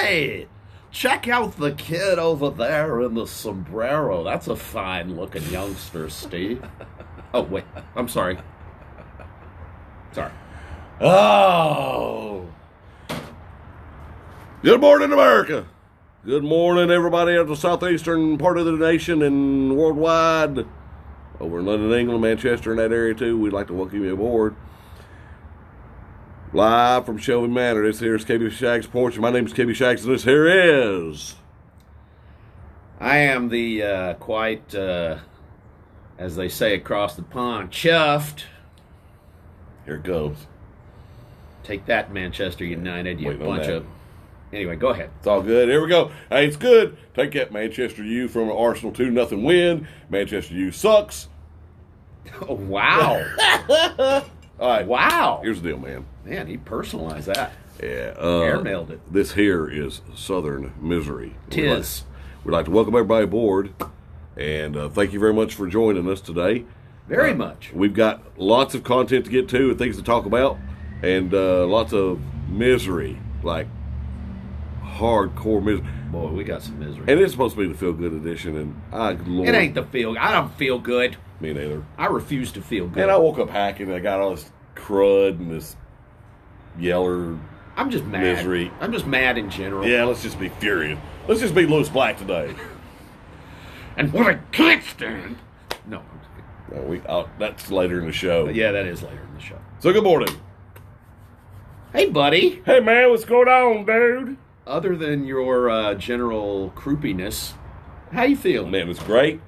Hey, check out the kid over there in the sombrero. That's a fine-looking youngster, Steve. Oh, wait. I'm sorry. Sorry. Oh. Good morning, America. Good morning, everybody at the southeastern part of the nation and worldwide. Over in London, England, Manchester, in that area too. We'd like to welcome you aboard. Live from Shelby Manor. This here is KB Shags Porch. My name is KB Shags, and this here is... I am the quite, as they say across the pond, chuffed. Here it goes. Take that, Manchester United, you Waiting on bunch that. of... Anyway, go ahead. It's all good. Here we go. Hey, it's good. Take that Manchester U from an Arsenal 2-0 win. Manchester U sucks. Oh, wow. All right. Wow. Here's the deal, man. Man, he personalized that. Yeah. Airmailed it. This here is Southern Misery. Tis. We'd like to welcome everybody aboard. And thank you very much for joining us today. Very much. We've got lots of content to get to and things to talk about. And lots of misery. Like hardcore misery. Boy, we got some misery. And it's supposed to be the feel-good edition. And Lord, It ain't the feel. I don't feel good. me neither. I refuse to feel good. And I woke up hacking and I got all this crud and this yeller. I'm just mad. Misery. I'm just mad in general. Yeah, let's just be furious. Let's just be Lewis Black today. And what I can't stand. No. I'm just kidding. That's later in the show. But yeah, that is later in the show. So good morning. Hey, buddy. Hey man, what's going on, dude? Other than your general croupiness, how you feeling? Man, it's great.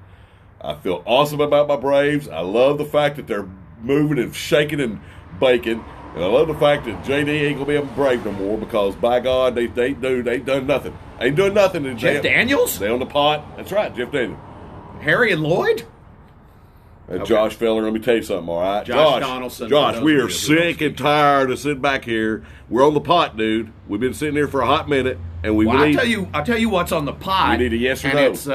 I feel awesome about my Braves. I love the fact that they're moving and shaking and baking. And I love the fact that JD ain't gonna be a Brave no more because by God, they ain't done nothing. Ain't doing nothing. Jeff Daniels? They on the pot. That's right, Jeff Daniels. Harry and Lloyd? And Okay. Josh Feller, let me tell you something, all right? Josh Donaldson. Josh, we are Those sick and tired of sitting back here. We're on the pot, dude. We've been sitting here for a hot minute, and we Well, need... I'll tell you what's on the pod. We need a yes or and no. it's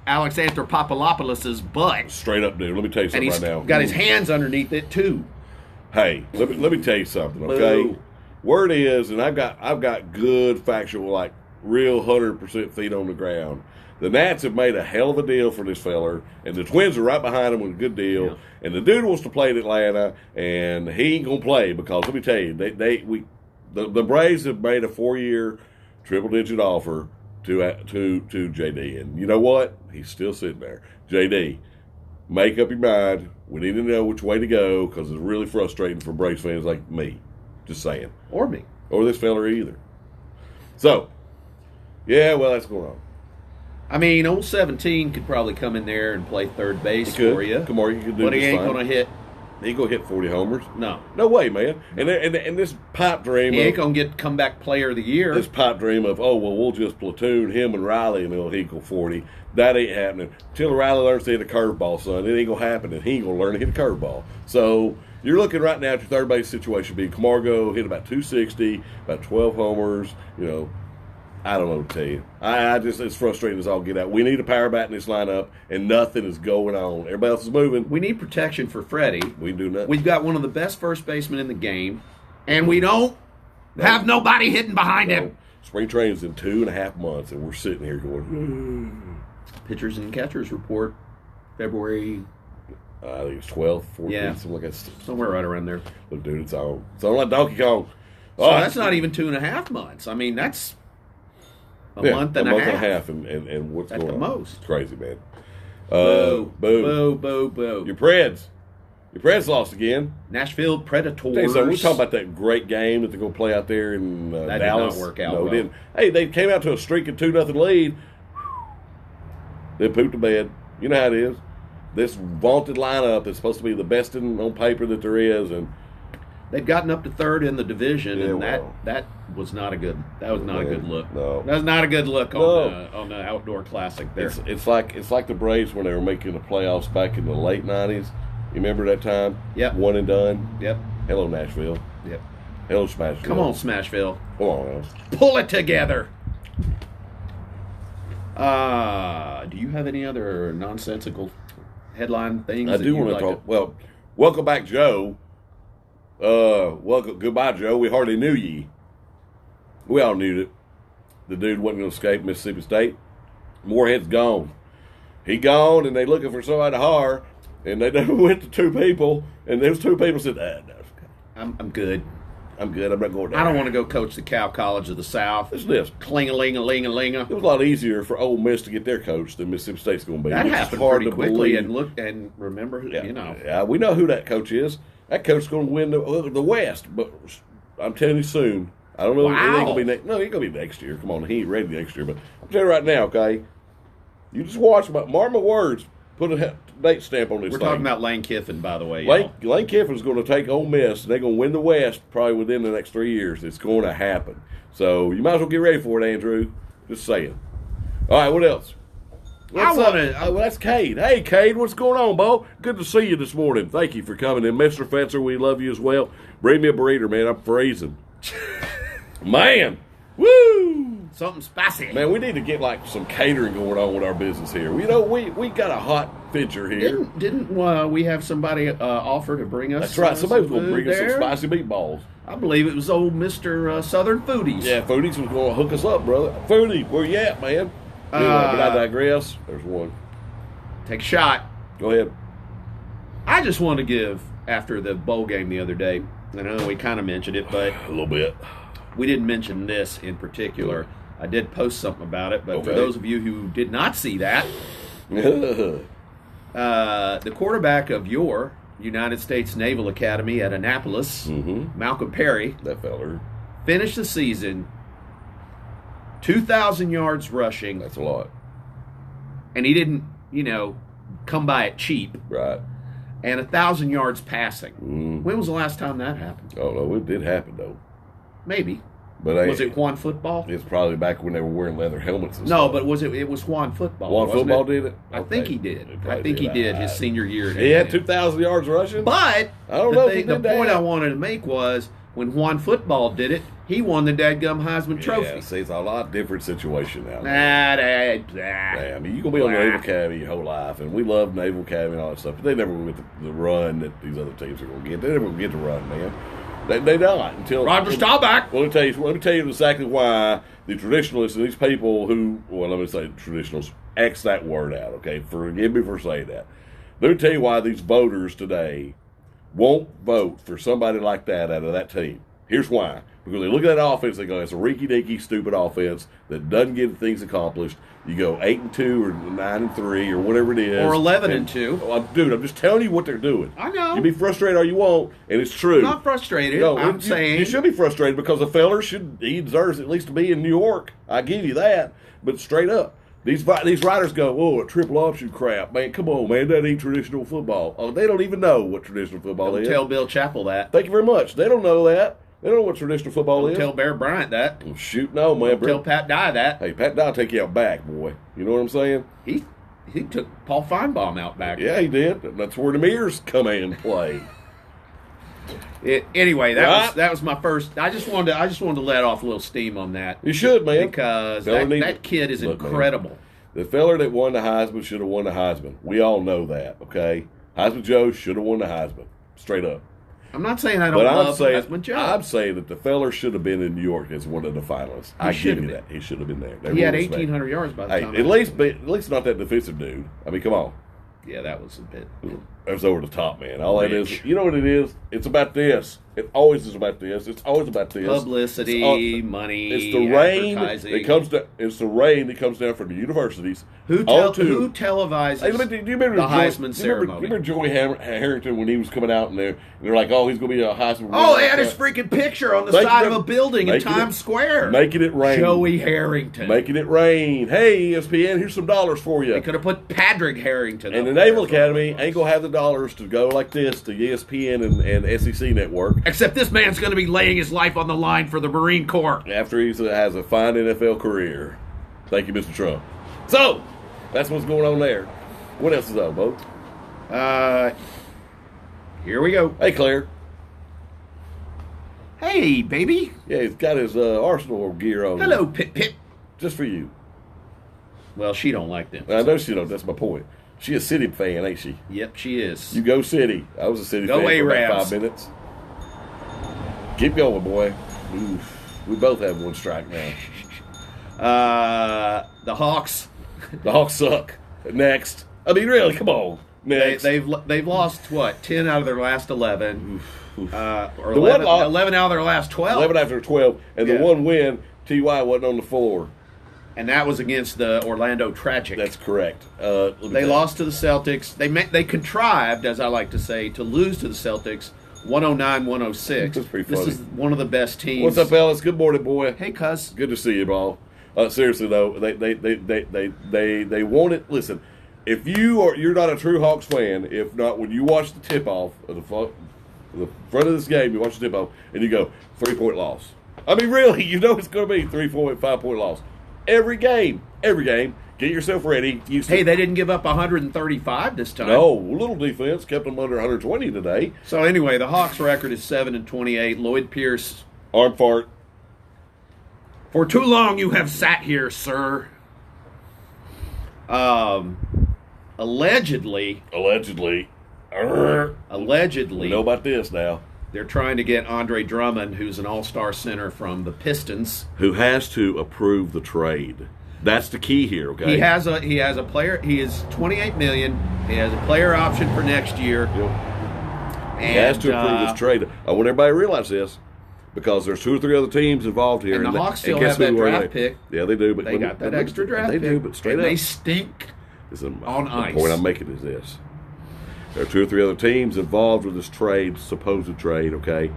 Alexander Papalopoulos' butt. Straight up, dude. Let me tell you And something he's right now. got his hands underneath it, too. Hey, let me tell you something, okay? Boo. Word is, and I've got good factual, like real 100% feet on the ground. The Nats have made a hell of a deal for this feller, and the Twins are right behind him with a good deal. Yeah. And the dude wants to play in Atlanta, and he ain't gonna play because let me tell you, the Braves have made a 4-year triple-digit offer to JD, and you know what? He's still sitting there. JD, make up your mind. We need to know which way to go because it's really frustrating for Braves fans like me. Just saying, Or me. or this feller either. So, yeah, well, that's going on. I mean, old 17 could probably come in there and play third base for you. Come on, you can do But he this ain't fine. going to hit. He ain't gonna hit 40 homers. No. No way, man. And this pipe dream He ain't of going to get comeback player of the year. this pipe dream of we'll just platoon him and Riley and he'll equal 40. That ain't happening until Riley learns to hit a curveball, son. It ain't gonna happen, and he ain't gonna learn to hit a curveball. So you're looking right now at your third base situation being Camargo hit about 260, about 12 homers. You know, I don't know what to tell you. I just it's frustrating as all get out. We need a power bat in this lineup, and nothing is going on. Everybody else is moving. We need protection for Freddie. We can do nothing. We've got one of the best first basemen in the game, and we don't have nobody hitting behind him. Spring training's in 2.5 months, and we're sitting here going. Pitchers and catchers report February, I think it's 12th, 14th, Yeah. something like that. somewhere right around there. Look, dude, it's on. It's on like Donkey Kong. So that's not even 2.5 months. I mean, that's a month and a half. and what's At going the on? most. It's crazy, man. Boo, Boo. boo, boo, boo. Your Preds lost again. Nashville Predators. Tell you something, we talking about that great game that they're going to play out there in That did Dallas. not work out No, it well. didn't. Hey, they came out to a streak of 2-0 lead. They pooped the bed. You know how it is. This vaunted lineup is supposed to be the best on paper that there is, and They've gotten up to third in the division, Yeah, and well. that was not a good. That was not a good look. No. That was not a good look No. on the outdoor classic there. it's like the Braves when they were making the playoffs back in the late '90s. You remember that time? Yep. One and done. Yep. Hello, Nashville. Yep. Hello, Smashville. Come on, Smashville. Come on, man. Pull it together. Do you have any other nonsensical headline things? I that do you'd want to like talk. Well, welcome back, Joe. Welcome, goodbye, Joe. We hardly knew ye. We all knew it. the dude wasn't going to escape Mississippi State. Moorhead's gone. He gone, and they looking for somebody to hire, and they went to two people, and those two people said, no, I'm good. I'm good. I'm not going there. I don't want to go coach the Cow College of the South. It's this. Cling-a-ling-a-ling-a-ling-a. It was a lot easier for Ole Miss to get their coach than Mississippi State's going to be. That It's happened hard pretty to quickly. believe. And look and remember, Yeah, we know who that coach is. That coach's going to win the West, but I'm telling you soon. I don't know. Wow. It ain't gonna be no, it ain't gonna be next year. Come on, he ain't ready next year. But I'm telling you right now, okay. You just watch. Mark my words. Put a date stamp on this. We're thing. talking about Lane Kiffin, by the way. Lane Kiffin's going to take Ole Miss. And they're going to win the West probably within the next 3 years. It's going to happen. So you might as well get ready for it, Andrew. Just saying. All right, what else? Well, that's Cade. Hey, Cade, what's going on, Bo? Good to see you this morning. Thank you for coming in. Mr. Fetzer, we love you as well. Bring me a burrito, man. I'm freezing. Man. Woo! Something spicy. Man, we need to get like some catering going on with our business here. You know, we got a hot venture here. Didn't we have somebody offer to bring us? That's right. Somebody's going to bring us some there? spicy meatballs. I believe it was old Mr. Southern Foodies. Yeah, Foodies was going to hook us up, brother. Foodie, where you at, man? Anyway, but I digress. There's one. Take a shot. Go ahead. I just want to give, after the bowl game the other day, I know we kind of mentioned it, but A little bit. we didn't mention this in particular. I did post something about it, but for Okay. those of you who did not see that, the quarterback of your United States Naval Academy at Annapolis, Malcolm Perry, That feller. finished the season 2,000 yards rushing, That's a lot. and he didn't, come by it cheap, Right. and 1,000 yards passing. Mm. When was the last time that happened? Oh, no, it did happen, though. Maybe. But Was it Juan Football? It's probably back when they were wearing leather helmets and No, stuff. but it was Juan Football. Juan wasn't Football it? did it? I Okay. think he did. He I probably think he did his Right. senior year. He had 2,000 yards rushing? But I don't know if he the did that. point I wanted to make was when Juan Football did it, he won the dadgum Heisman Trophy. Yeah, see, it's a lot different situation now. Nah. I mean, you're going to be on the Naval Academy your whole life, and we love Naval Academy and all that stuff, but they never will get the run that these other teams are going to get. They never will get the run, man. They don't until Roger Staubach. Well, let me tell you exactly why the traditionalists and these people who, well, let me say traditionalists, X that word out, okay? Forgive me for saying that. Let me tell you why these voters today won't vote for somebody like that out of that team. Here's why. Because they look at that offense, they go, it's a rinky-dinky, stupid offense that doesn't get things accomplished. You go 8-2 or 9-3 or whatever it is. Or 11-2. Well, dude, I'm just telling you what they're doing. I know. You can be frustrated all you want, and it's true. I'm not frustrated. No, I'm you, saying you should be frustrated because the feller he deserves at least to be in New York. I give you that, but straight up, these writers go, "Oh, a triple option crap, man! Come on, man, that ain't traditional football." Oh, they don't even know what traditional football don't is. tell Bill Chappell that. Thank you very much. They don't know that. They don't know what traditional football Don't is. tell Bear Bryant that. Well, shoot, no, man. Tell Pat Dye that. Hey, Pat Dye take you out back, boy. You know what I'm saying? He took Paul Feinbaum out back. Yeah, he did. That's where the ears come in and play. Anyway, Right. that was my first. I just wanted to let off a little steam on that You should, man. because Feller need- that kid is Look, man. incredible. The feller that won the Heisman should have won the Heisman. We all know that, okay? Heisman Joe should have won the Heisman. Straight up. I'm not saying I don't But love Heisman Joe. I'm saying that the feller should have been in New York as one of the finalists. I should give you have that. He should have been there. he had Everyone respect. 1,800 yards by the Hey, time. at least not that defensive dude. I mean, come on. Yeah, that was a bit. That's over the top, man. All that Rich. is, you know what it is? It's about this. It always is about this. It's always about this. Publicity, money, It's the rain advertising. that comes down. It's the rain that comes down from the universities. Who televises Hey, do you remember the Joey- Heisman do you ceremony? remember Joey Harrington when he was coming out and they're like, oh, he's going to be a Heisman. Oh, winner. they had his freaking picture on the Thank side you of for- a building in making it- Times Square. Making it rain. Joey Harrington. Making it rain. Hey, ESPN, here's some dollars for you. They could have put Patrick Harrington. And the up there. Naval Academy ain't going to have the dollars to go like this to ESPN and SEC Network Except this man's going to be laying his life on the line for the Marine Corps. after he has a fine NFL career. Thank you, Mr. Trump. So, that's what's going on there. What else is up, Bo? Here we go. Hey, Claire. Hey, baby. Yeah, he's got his Arsenal gear on. Hello, Pit Pit. Just for you. Well, she don't like them. I know she don't. That's my point. She a City fan, ain't she? Yep, she is. You go City. I was a City Go fan for about Arabs. 5 minutes. Keep going, boy. Oof. We both have one strike now. The Hawks. The Hawks suck. Next. I mean, really, come on. Next. They've lost, what, 10 out of their last 11? Or The 11, one 11 out of their last 12. 11 after 12, and the Yeah. one win, T.Y. wasn't on the floor. And that was against the Orlando Tragic. That's correct. They lost to the Celtics. They contrived, as I like to say, to lose to the Celtics 109-106. That's pretty This funny. is one of the best teams. What's up, Ellis? Good morning, boy. Hey, cuz. Good to see you, ball. Seriously though, they want it. Listen, if you're not a true Hawks fan, if not when you watch the tip off of the front of this game, you watch the tip off and you go 3-point loss. I mean, really, you know it's going to be 3-point, 5-point loss every game. Get yourself ready. Hey, they didn't give up 135 this time. No, little defense kept them under 120 today. So anyway, the Hawks' record is 7-28. Lloyd Pierce. Arm fart. For too long you have sat here, sir. Allegedly, Allegedly. allegedly, We know about this now. they're trying to get Andre Drummond, who's an all-star center from the Pistons. Who has to approve the trade? That's the key here, okay? He has a player. He is $28 million. He has a player option for next year. Yep. And, He has to approve this trade. I want everybody to realize this because there's 2 or 3 other teams involved here. And the Hawks still guess have that who are draft they? pick. Yeah, they do. But They got that extra draft They pick. do, but straight and up. they stink. On ice. The point I'm making is this. There are 2 or 3 other teams involved with this trade, supposed trade, okay?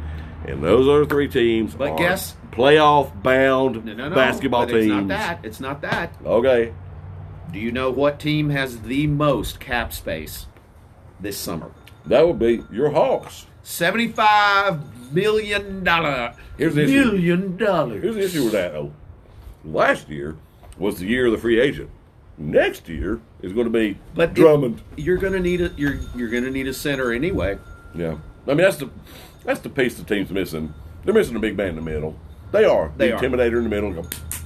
And those other 3 teams But are guess- playoff-bound No, basketball but teams. It's not that. It's not that. Okay. Do you know what team has the most cap space this summer? That would be your Hawks. $75 million. Here's the issue. $1 million. Here's the issue with that, though. Last year was the year of the free agent. Next year is going to be But Drummond. You're gonna need a you're gonna need a center anyway. Yeah, I mean that's the piece the team's missing. They're missing a big man in the middle. They are. They the are. Intimidator in the middle. Go,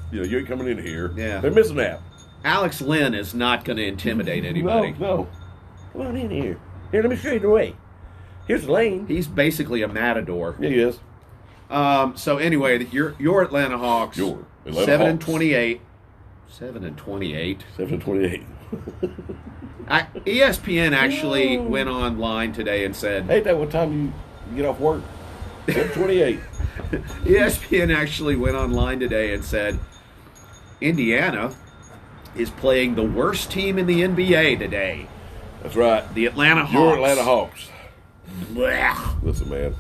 you ain't coming in here. Yeah. They're missing that. Alex Lynn is not going to intimidate anybody. No. Come on in here. Here, let me show you the way. Here's the lane. He's basically a matador. Yeah, he is. So anyway, your Atlanta Hawks. Your Atlanta Hawks. 7-28. 7-28. 7-28. ESPN actually went online today and said Ain't that what time you get off work? 7-28. ESPN actually went online today and said Indiana is playing the worst team in the NBA today. That's right. The Atlanta Hawks. Your Atlanta Hawks. Blech. Listen, man.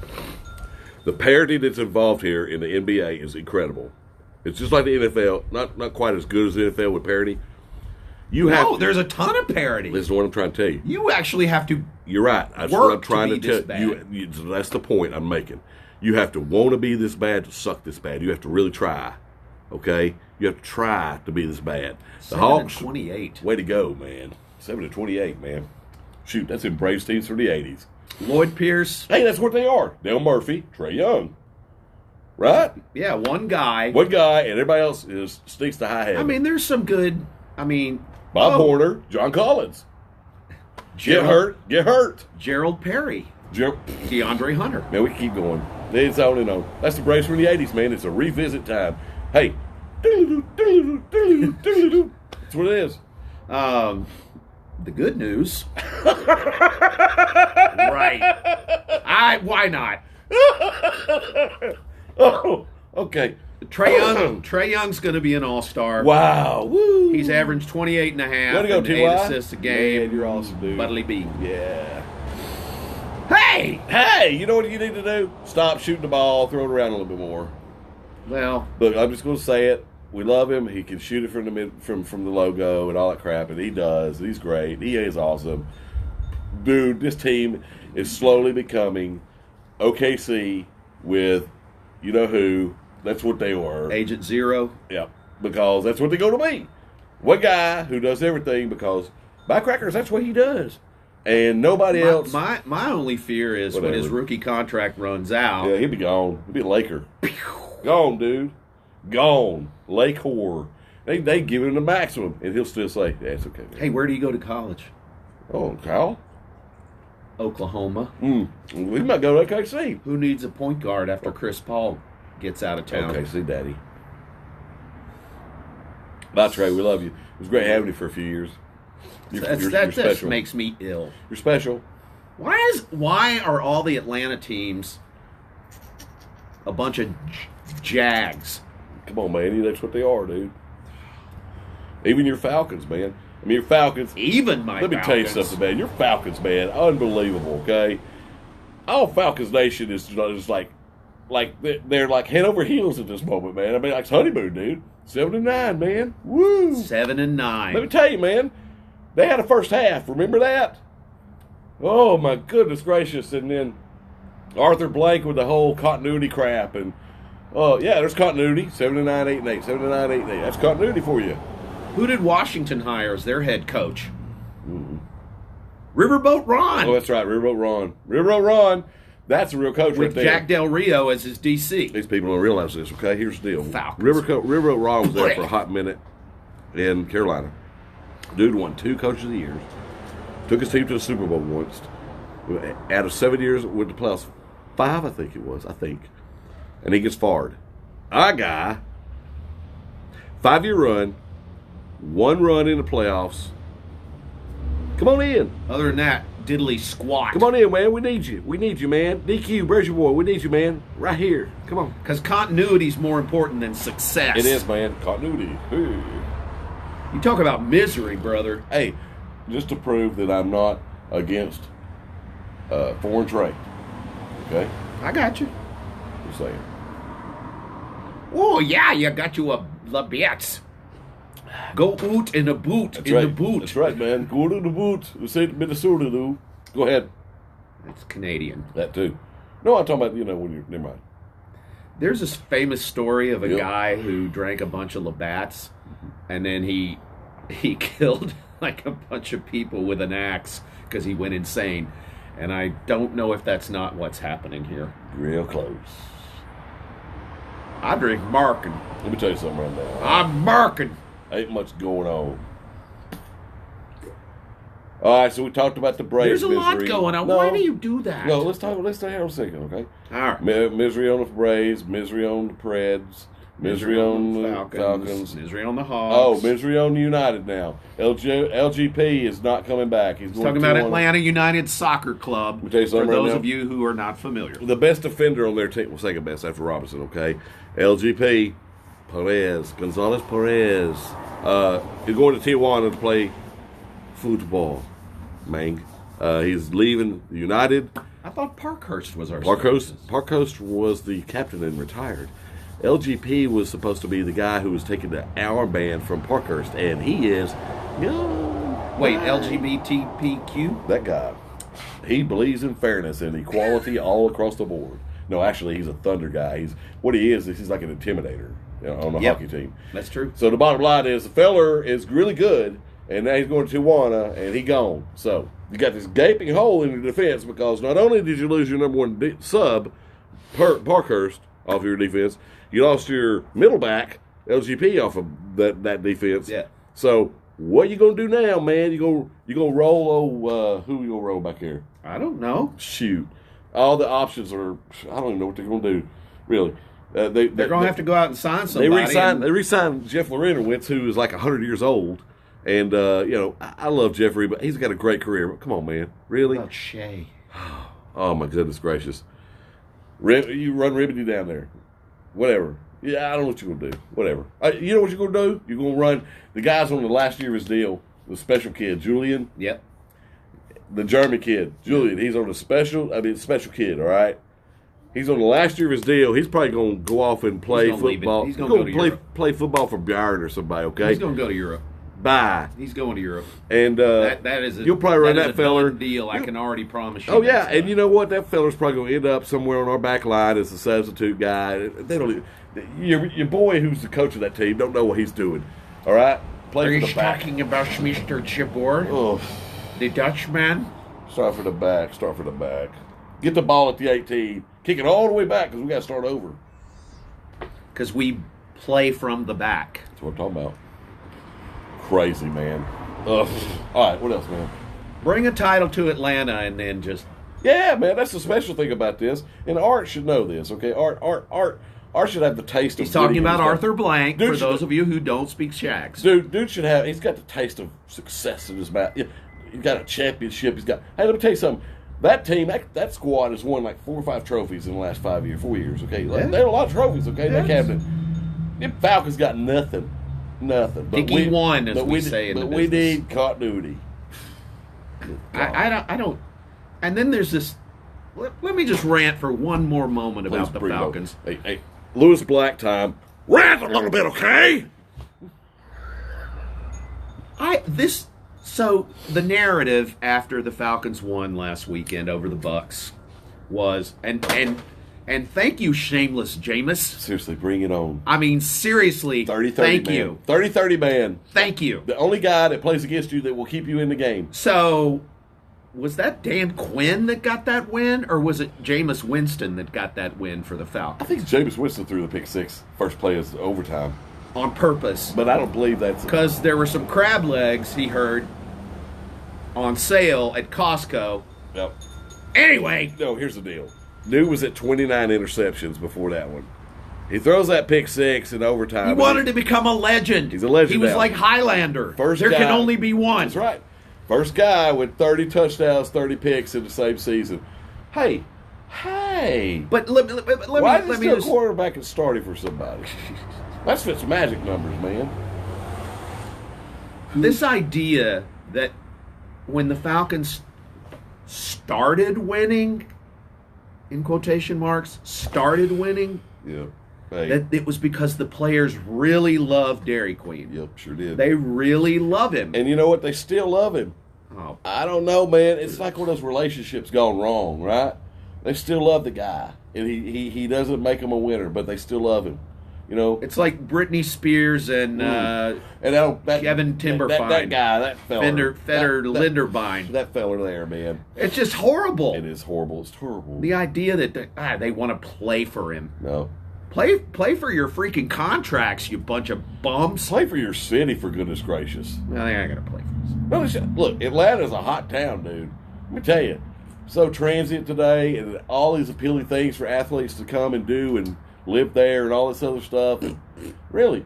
The parity that's involved here in the NBA is incredible. It's just like the NFL. Not quite as good as the NFL with parity. There's a ton of parity. Listen to what I'm trying to tell you. You actually have to. You're right. That's Work what I'm to trying be to this tell you. bad. That's the point I'm making. You have to want to be this bad to suck this bad. You have to really try. Okay? You have to try to be this bad. The Hawks. 7-28. Way to go, man. 7-28, man. Shoot, that's in Braves teams from the 80s. Lloyd Pierce. Hey, that's what they are. Dale Murphy, Trae Young. Right? Yeah, one guy. One guy, and everybody else stinks to high heaven. I mean, there's some good. Bob Horner, John Collins. Get hurt. Gerald Perry. DeAndre Hunter. Man, we can keep going. It's on and on. That's the Braves from the 80s, man. It's a revisit time. Hey. That's what it is. The good news. Right. Why not? Oh, okay. Trae Young's going to be an all-star. Wow. Woo. He's averaged 28 and a half Way to go, and 8 T.Y. assists a game. Man, you're awesome, dude. Buddly B. Yeah. Hey! You know what you need to do? Stop shooting the ball, throw it around a little bit more. Well, Look, I'm just going to say it. We love him. He can shoot it from the logo and all that crap, and he does. He's great. He is awesome. Dude, this team is slowly becoming OKC with you know who. That's what they were. Agent Zero. Yeah, because that's what they go to be. One guy who does everything because by crackers, that's what he does. And nobody else. My only fear is when his rookie contract runs out. Yeah, he'll be gone. He'll be a Laker. Gone, dude. Gone. Lake whore. They give him the maximum, and he'll still say, yeah, it's okay. Man. Hey, where do you go to college? Oh, Kyle? Oklahoma. We might go to OKC. Who needs a point guard after Chris Paul gets out of town? OKC, daddy. Bye, Trey. We love you. It was great having you for a few years. That special. just makes me ill. You're special. Why are all the Atlanta teams a bunch of Jags? Come on, man. That's what they are, dude. Even your Falcons, man. I mean, your Falcons. Even my Let me tell you something, man. Your Falcons, man, unbelievable. Okay, all Falcons Nation is just like they're like head over heels at this moment, man. I mean, like it's honeymoon, dude. 7-9, man. Woo. 7-9. Let me tell you, man. They had a first half. Remember that? Oh my goodness gracious! And then Arthur Blank with the whole continuity crap, and yeah, there's continuity. 7-9, 8-8, 7-9, 8-8. That's continuity for you. Who did Washington hire as their head coach? Riverboat Ron. Oh, that's right, Riverboat Ron. Riverboat Ron. That's a real coach with right there. Jack Del Rio as his DC. These people don't realize this. Okay, here's the deal. Falcons. Riverboat Ron was there for a hot minute in Carolina. Dude won 2 Coaches of the Years. Took his team to the Super Bowl once. Out of 7 years, went to playoffs 5, I think it was. And he gets fired. Our guy, 5-year run, 1 run in the playoffs. Come on in. Other than that, diddly squat. Come on in, man. We need you. We need you, man. DQ, where's your boy? We need you, man. Right here. Come on. Because continuity is more important than success. It is, man. Continuity. Hey. You talk about misery, brother. Hey, just to prove that I'm not against foreign trade. Okay? I got you. Just saying. Oh, yeah, you got you a Labatt's. Go oot in a boot. That's in right. the boot. That's right, man. Go to the boot. We say it in Minnesota, though. Go ahead. It's Canadian. That, too. No, I'm talking about, when you're... Never mind. There's this famous story of a Yep. guy who drank a bunch of Labatt's, and then he killed like a bunch of people with an axe because he went insane. And I don't know if that's not what's happening here. Real close. I drink Markin. Let me tell you something right now. I'm Markin. Ain't much going on. All right, so we talked about the Braves. There's a lot misery. going on. No, Why do you do that? No, let's stay here a second, okay? All right. Misery on the Braves, misery on the Preds, misery on the Falcons. Misery on the Hogs. Oh, misery on United now. LGP is not coming back. He's talking about Atlanta United Soccer Club. Let me tell you something for right those now. of you who are not familiar. The best defender on their team, well, second best after Robinson, okay? LGP, Gonzalez Perez. He's going to Tijuana to play football, man. He's leaving United. I thought Parkhurst was our Parkhurst was the captain and retired. LGP was supposed to be the guy who was taking the armband from Parkhurst, and he is young. Wait, LGBTQ? That guy. He believes in fairness and equality all across the board. No, actually, he's a Thunder guy. He's like an intimidator on a hockey team. That's true. So the bottom line is the feller is really good, and now he's going to Tijuana, and he gone. So you got this gaping hole in your defense because not only did you lose your number one sub, Parkhurst, off your defense, you lost your middle back, LGP, off of that defense. Yeah. So what you gonna do now, man? You gonna roll? Who you gonna roll back here? I don't know. Shoot, all the options are. I don't even know what they're gonna do. Really, They're going to have to go out and sign somebody. They re-signed Jeff Larentowicz, who is like 100 years old. And, I love Jeffrey, but he's got a great career. Come on, man. Really? What about Shea? Oh, my goodness gracious. You run Ribbity down there. Whatever. Yeah, I don't know what you're going to do. Whatever. You know what you're going to do? You're going to run the guys on the last year of his deal, the special kid, Julian. Yep. The German kid, Julian. He's on the special kid, all right? He's on the last year of his deal. He's probably going to go off and play football. He's going to go to play football for Bayern or somebody, okay? He's going to go to Europe. Bye. He's going to Europe. And that is you'll probably run that feller. Deal. I can already promise you. Oh yeah, and you know what? That feller's probably going to end up somewhere on our back line as a substitute guy. They don't. Your boy, who's the coach of that team, don't know what he's doing. All right, Are you talking about Mr. Chibor, Oh, the Dutchman? Start for the back. Get the ball at the 18. Kick it all the way back because we got to start over. Because we play from the back. That's what I'm talking about. Crazy, man. Ugh. All right, what else, man? Bring a title to Atlanta and then just... Yeah, man, that's the special thing about this. And Art should know this, okay? Art Arch should have the taste of. He's talking winning in about his Arthur mouth. Blank, Dude for should- those of you who don't speak Shags. Dude should have. He's got the taste of success in his mouth. He's got a championship. He's got. Hey, let me tell you something. That team, that squad has won like 4 or 5 trophies in the last 4 years. Okay, Yeah. there are a lot of trophies. Okay, Yes. they have them Falcons got nothing. But Dicky won, as we say in the But we business. need continuity. I don't. And then there's this. Let me just rant for one more moment Please about the bring it up. Falcons. Hey, Lewis Black time. Rant a little bit, okay? So the narrative after the Falcons won last weekend over the Bucks was and thank you, shameless Jameis. Seriously, bring it on. I mean, seriously, 30-30 thank man. you. 30-30 man. Thank you. The only guy that plays against you that will keep you in the game. So, was that Dan Quinn that got that win, or was it Jameis Winston that got that win for the I Falcons think Jameis Winston threw the pick six. First play is overtime. on purpose? But I don't believe that's Because there were some crab legs he heard on sale at Costco. Yep. Anyway, No, here's the deal. Dude was at 29 interceptions before that one. He throws that pick six in overtime. he wanted to become a legend. He's a legend He was now. like Highlander. First there guy- can only be one. That's right. First guy with 30 touchdowns, 30 picks in the same season. Hey. But let me Why is let me still just quarterback and starting for somebody? That's Fitz magic numbers, man. this idea that when the Falcons started winning, in quotation marks, started winning, Yeah. Hey. that it was because the players really love Dairy Queen. Yep, sure did. They really love him. And you know what? They still love him. Oh, I don't know, man. It's like one of those relationships gone wrong, right? They still love the guy, and he doesn't make them a winner, but they still love him. You know, it's like Britney Spears and and Kevin Timberfine. that guy, that feller, Feder that Linderbein. that feller there, man. It's just horrible. It is horrible. It's terrible. The idea that they want to play for him. No, Play for your freaking contracts, you bunch of bums. play for your city, for goodness gracious. Well, I gotta play for this. No, look, Atlanta's a hot town, dude. Let me tell you, so transient today, and all these appealing things for athletes to come and do and live there, and all this other stuff. Really,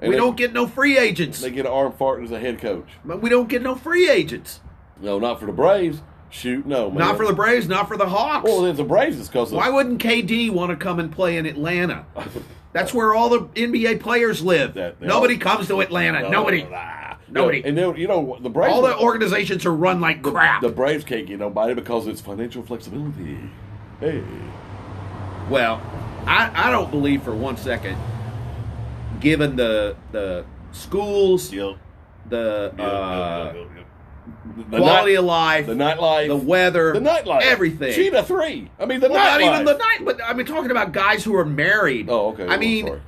and We don't get no free agents. They get an arm farting as a head coach. But we don't get no free agents. No, not for the Braves. Shoot, no, man. Not for the Braves, not for the Hawks. Well, it's the Braves. It's because Why wouldn't KD want to come and play in Atlanta? That's where all the NBA players live. Nobody comes to Atlanta. Nobody. Nobody. And you know the Braves. All the organizations are run like crap. The Braves can't get nobody because it's financial flexibility. Hey, Well, I don't believe for 1 second, given the schools, yep. the The quality of life, the nightlife, the weather, the nightlife, everything. Cheetah 3. I mean, the Well, not nightlife. even the night, but I mean, talking about guys who are married. Oh, okay. I mean, sorry.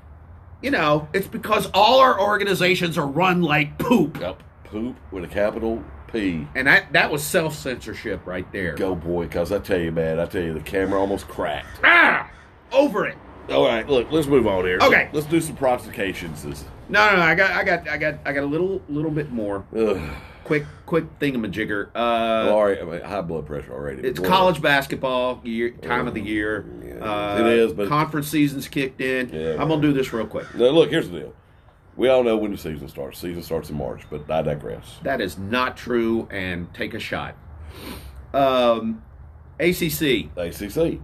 you know, it's because all our organizations are run like poop. Yep. Poop with a capital P. And that was self-censorship right there. Go boy, because I tell you, man, I tell you, the camera almost cracked. Ah! Over it. All right, look, let's move on here. Okay. let's do some provocations. No, I got a little bit more. Ugh. Quick thingamajigger. All right, I mean, high blood pressure already. It's Go college basketball time of the year. Yeah, it is, but conference season's kicked in. Yeah, I'm gonna do this real quick. Now, look, here's the deal. We all know when the season starts. Season starts in March, but I digress. That is not true, and take a shot. ACC, ACC,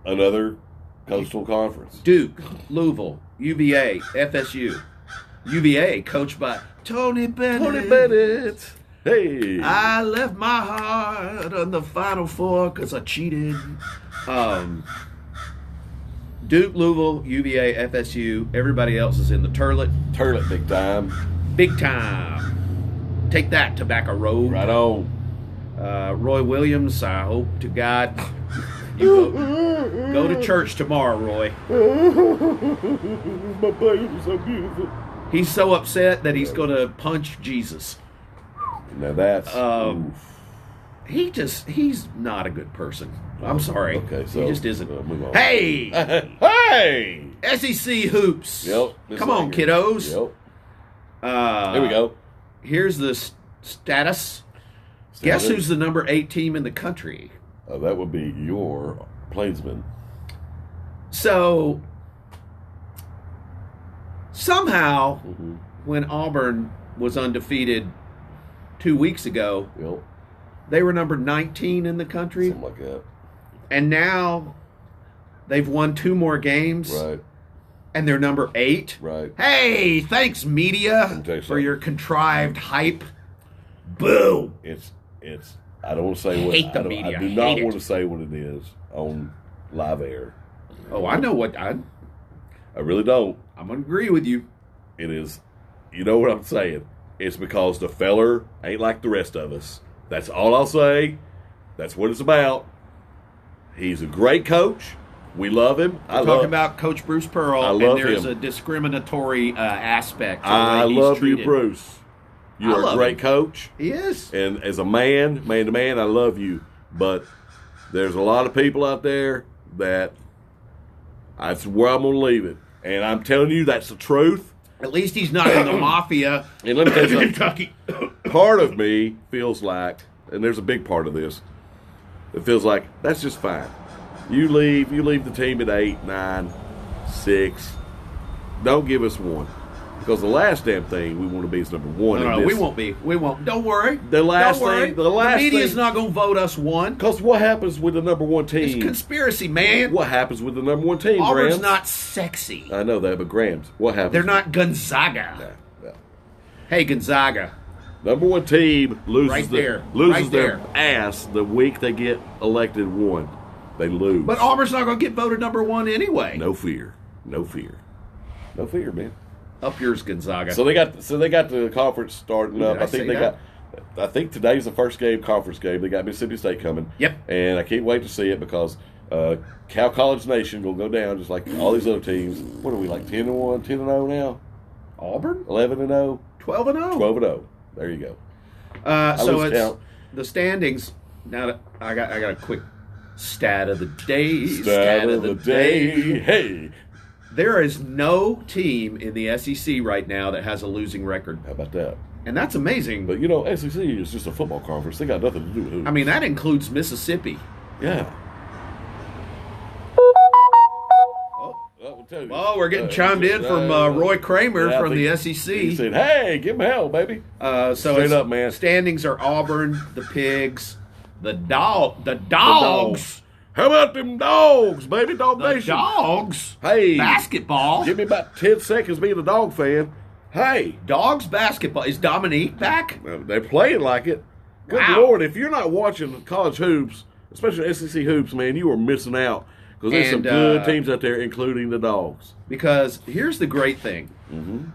another coastal conference. Duke, Louisville, UVA, FSU. UVA, coached by Tony Bennett. Tony Bennett. Hey. I left my heart on the Final Four because I cheated. Duke, Louisville, UVA, FSU. Everybody else is in the turlet. Turlet big time. Big time. Take that, Tobacco Road. Right on. Roy Williams, I hope to God you go to church tomorrow, Roy. My baby's so beautiful. He's so upset that he's going to punch Jesus. Now that's oof. He's not a good person. I'm sorry. Okay, so he just isn't. Move on. Hey, hey, SEC hoops. Yep. Come on, kiddos. Yep. Here we go. Here's the status. Guess who's the number 8 team in the country? That would be your Plainsman. So, Somehow, when Auburn was undefeated 2 weeks ago, Yep. they were number 19 in the country. Something like that. And now they've won 2 more games. Right. And they're number 8. Right. Hey, thanks, media, Let me tell you for something. your contrived hype. Boo! It's. I don't want to say what. Hate the I media. do Hate not it. want to say what it is on live air. Oh, I know what I really don't. I'm going to agree with you. It is. You know what I'm saying? It's because the feller ain't like the rest of us. That's all I'll say. That's what it's about. He's a great coach. We love him. We're talking about Coach Bruce Pearl, I and love there's him. a discriminatory aspect to the I way he's love you, treated. Bruce. I You're a love great him. coach. He is. And as a man to man, I love you. But there's a lot of people out there that that's where I'm going to leave it. And I'm telling you, that's the truth. At least he's not in the mafia. And let me tell you something. Kentucky. Part of me feels like, and there's a big part of this, it feels like that's just fine. You leave the team at 8, 9, 6. Don't give us 1. Because the last damn thing we want to be is number 1. No, we won't be. We won't. Don't worry. The last Don't worry. thing- the last media's thing- not going to vote us 1. Because what happens with the number 1 It's team? conspiracy, man. What happens with the number 1 team, Auburn's Grams? not sexy. I know that, but Grams, what happens? They're not Gonzaga. Yeah. Hey, Gonzaga. Number 1 team loses Right there. loses Right their there. ass the week they get elected 1. They lose. But Auburn's not going to get voted number 1 anyway. No fear, man. Up yours, Gonzaga. So they got the conference starting up. Did I I think say they that? got. I think today's the first conference game. They got Mississippi State coming. Yep. And I can't wait to see it because Cal College Nation will go down just like all these other teams. What are we like 10-1, 10-0 now? Auburn? 11-0, 12-0. 12-0. There you go. So lose it's count. the standings. Now that I got a quick stat of the day. Stat of the day. Hey, There is no team in the SEC right now that has a losing record, how about that? and that's amazing. But SEC is just a football conference. They got nothing to do with hoops. I mean, that includes Mississippi. Yeah. That will tell you. Oh, we're getting chimed in from Roy Kramer yeah, I from the think SEC. He said, "Hey, give him hell, baby." So Straight it's- up, man. Standings are Auburn, the Pigs, the Dogs, How about them dogs, baby? Dog the Nation. Dogs. Hey, Basketball. give me about 10 seconds being a dog fan. Hey, Dogs basketball. Is Dominique back? they're playing like it. Good Wow. Lord, if you're not watching college hoops, especially SEC hoops, man, you are missing out. Because there's some And, good teams out there, including the Dogs. Because here's the great thing: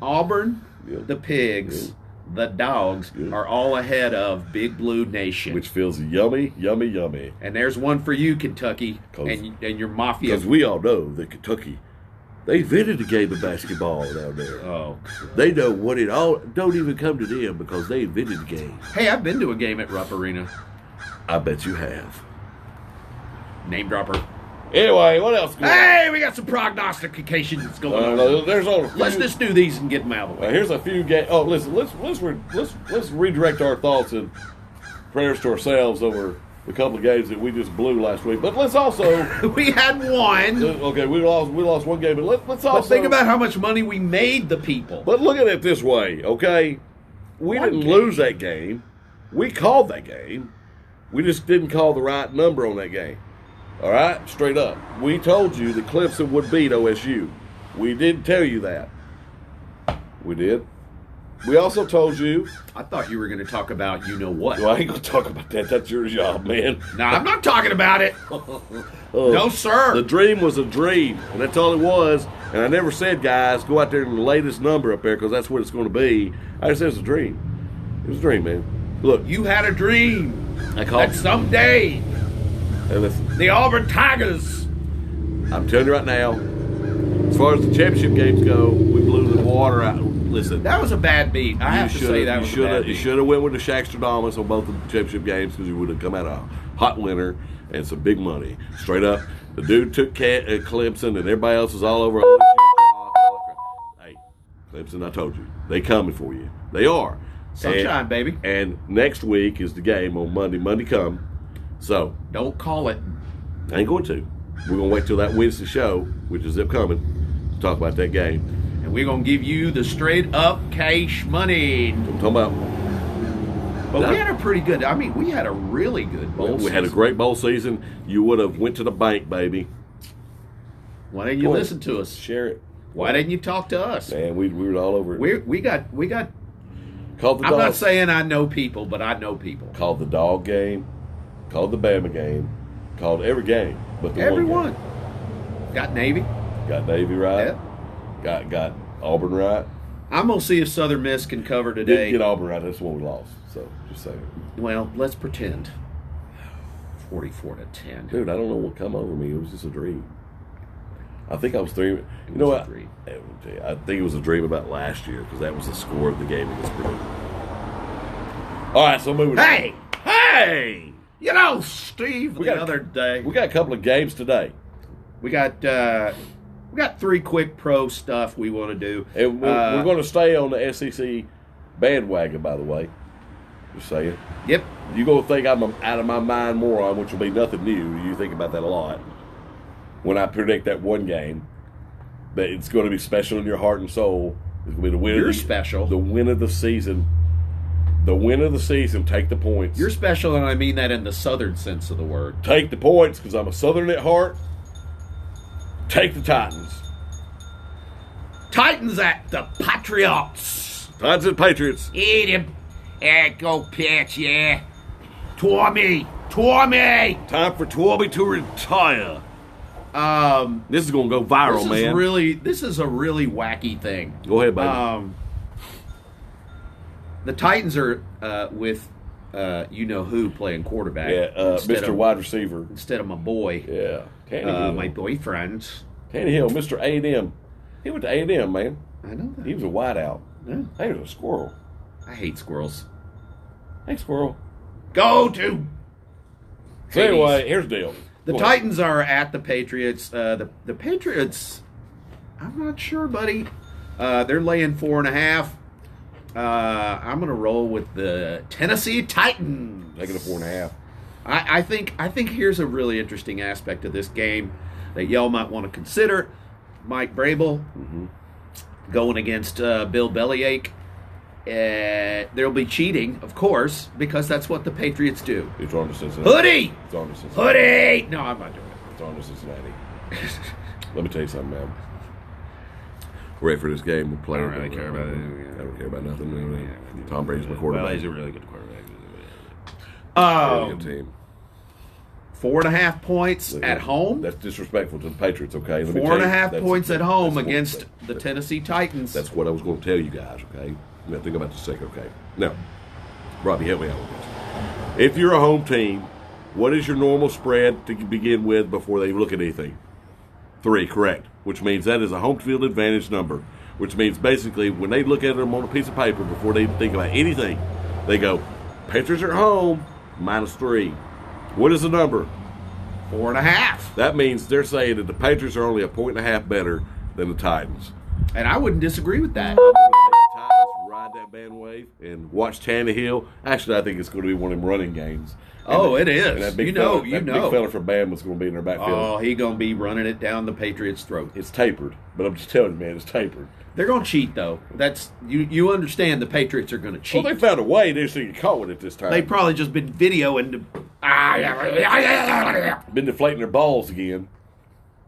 Auburn, Yeah. the Pigs, the Dogs Yeah. are all ahead of Big Blue Nation. Which feels yummy, yummy, yummy. And there's one for you, Kentucky, 'Cause- and your Mafia. Because we all know that Kentucky, they invented the game of basketball down there. Oh, They know what it all don't even come to them because they invented the game. hey, I've been to a game at Rupp Arena. I bet you have. Name dropper. Anyway, what else? Hey, we got some prognostications going on. There's all. Let's just do these and get them out of the way. Here's a few games. Oh, listen. Let's redirect our thoughts and prayers to ourselves over the couple of games that we just blew last week. But let's also. We had one, Okay, we lost one game, but let's also. but think about how much money we made the people. But look at it this way, okay? We One didn't game. lose that game. We called that game. We just didn't call the right number on that game. All right? Straight up. We told you that Clemson would beat OSU. We didn't tell you that. We did. We also told you. I thought you were going to talk about you know what. Well, I ain't going to talk about that. That's your job, man. No, I'm not talking about it. No, sir. The dream was a dream, and that's all it was. And I never said, guys, go out there and lay this number up there because that's what it's going to be. I just said it's a dream. It was a dream, man. Look, You had a dream I called. that someday Hey, listen, the Auburn Tigers. I'm telling you right now, as far as the championship games go, we blew the water out. Listen, That was a bad beat. I have to say that was a bad you beat. should have went with the Shackstradamus on both the championship games because you would have come out a hot winner and some big money. Straight up, the dude took Clemson and everybody else was all over. Hey, Clemson, I told you, they coming for you. They are. Sunshine, baby. And next week is the game on Monday. Monday come. So Don't call it. I ain't going to. We're going to wait till that Wednesday show, which is upcoming, to talk about that game. And we're going to give you the straight up cash money. I'm talking about. But we had a pretty good, we had a really good bowl season. We had a great bowl season. You would have went to the bank, baby. Why didn't you listen to us? Share it. Why didn't you talk to us? Man, we were all over it. We got. Called the I'm dog. not saying I know people, but I know people. Called the dog game. Called the Bama game. Called every game, but the Every one. Got Navy. Got Navy right. Yep. Got Auburn right. I'm gonna see if Southern Miss can cover today. Didn't get Auburn right. That's the one we lost. So just saying. Well, let's pretend. 44-10. Dude, I don't know what come over me. It was just a dream. I think I was dreaming. You know what? I think it was a dream about last year because that was the score of the game against Purdue. All right, so moving on. Hey! You know, Steve, the other day. We got a couple of games today. We got 3 quick pro stuff we want to do. And we're going to stay on the SEC bandwagon, by the way. Just saying. Yep. You're going to think I'm out of my mind moron, which will be nothing new. You think about that a lot. When I predict that one game, that it's going to be special in your heart and soul. It's going to be the win. You're special. The win of the season. The win of the season. Take the points. You're special, and I mean that in the Southern sense of the word. Take the points because I'm a Southern at heart. Take the Titans. Titans at the Patriots. Titans and Patriots. Eat him. Go pitch, yeah. Tommy. Time for Twomey to retire. This is going to go viral, man. This is a really wacky thing. Go ahead, baby. The Titans are with you-know-who playing quarterback. Yeah, Mr. Wide Receiver. Instead of my boy. Yeah. My boyfriend. Tannehill, Mr. A&M. He went to A&M, man. I know that. He was a wideout. Yeah. He was a squirrel. I hate squirrels. Hey, squirrel. Go to. So anyway, here's the deal. The Titans are at the Patriots. The Patriots, I'm not sure, buddy. They're laying 4.5. I'm going to roll with the Tennessee Titans. Taking a 4.5. I think here's a really interesting aspect of this game that y'all might want to consider. Mike Vrabel going against Bill Belichick. There'll be cheating, of course, because that's what the Patriots do. It's on to Cincinnati. Hoodie! It's on to Cincinnati. Hoodie! No, I'm not doing it. It's on to Cincinnati. Let me tell you something, man. We're ready for this game. We're playing. I don't really care about it. I don't care about nothing. Tom Brady's my quarterback. Well, he's a really good quarterback. Really good team. 4.5 points at home. That's disrespectful to the Patriots, okay? 4.5 points at home against the Tennessee Titans. That's what I was going to tell you guys, okay? Now think about this a second, okay? Now, Robbie, help me out with this. If you're a home team, what is your normal spread to begin with before they look at anything? 3, correct. Which means that is a home field advantage number. Which means basically when they look at them on a piece of paper before they think about anything, they go, Patriots are at home, -3. What is the number? 4.5. That means they're saying that the Patriots are only a 1.5 better than the Titans. And I wouldn't disagree with that. I'm going to take the Titans, ride that bandwave, and watch Tannehill. Actually, I think it's going to be one of them running games. It is. And that big big fella from Bama's going to be in their backfield. Oh, he's going to be running it down the Patriots' throat. It's tapered, but I'm just telling you, man, it's tapered. They're going to cheat, though. That's you understand the Patriots are going to cheat. Well, they found a way. They just didn't call it this time. They've probably just been videoing. Been deflating their balls again.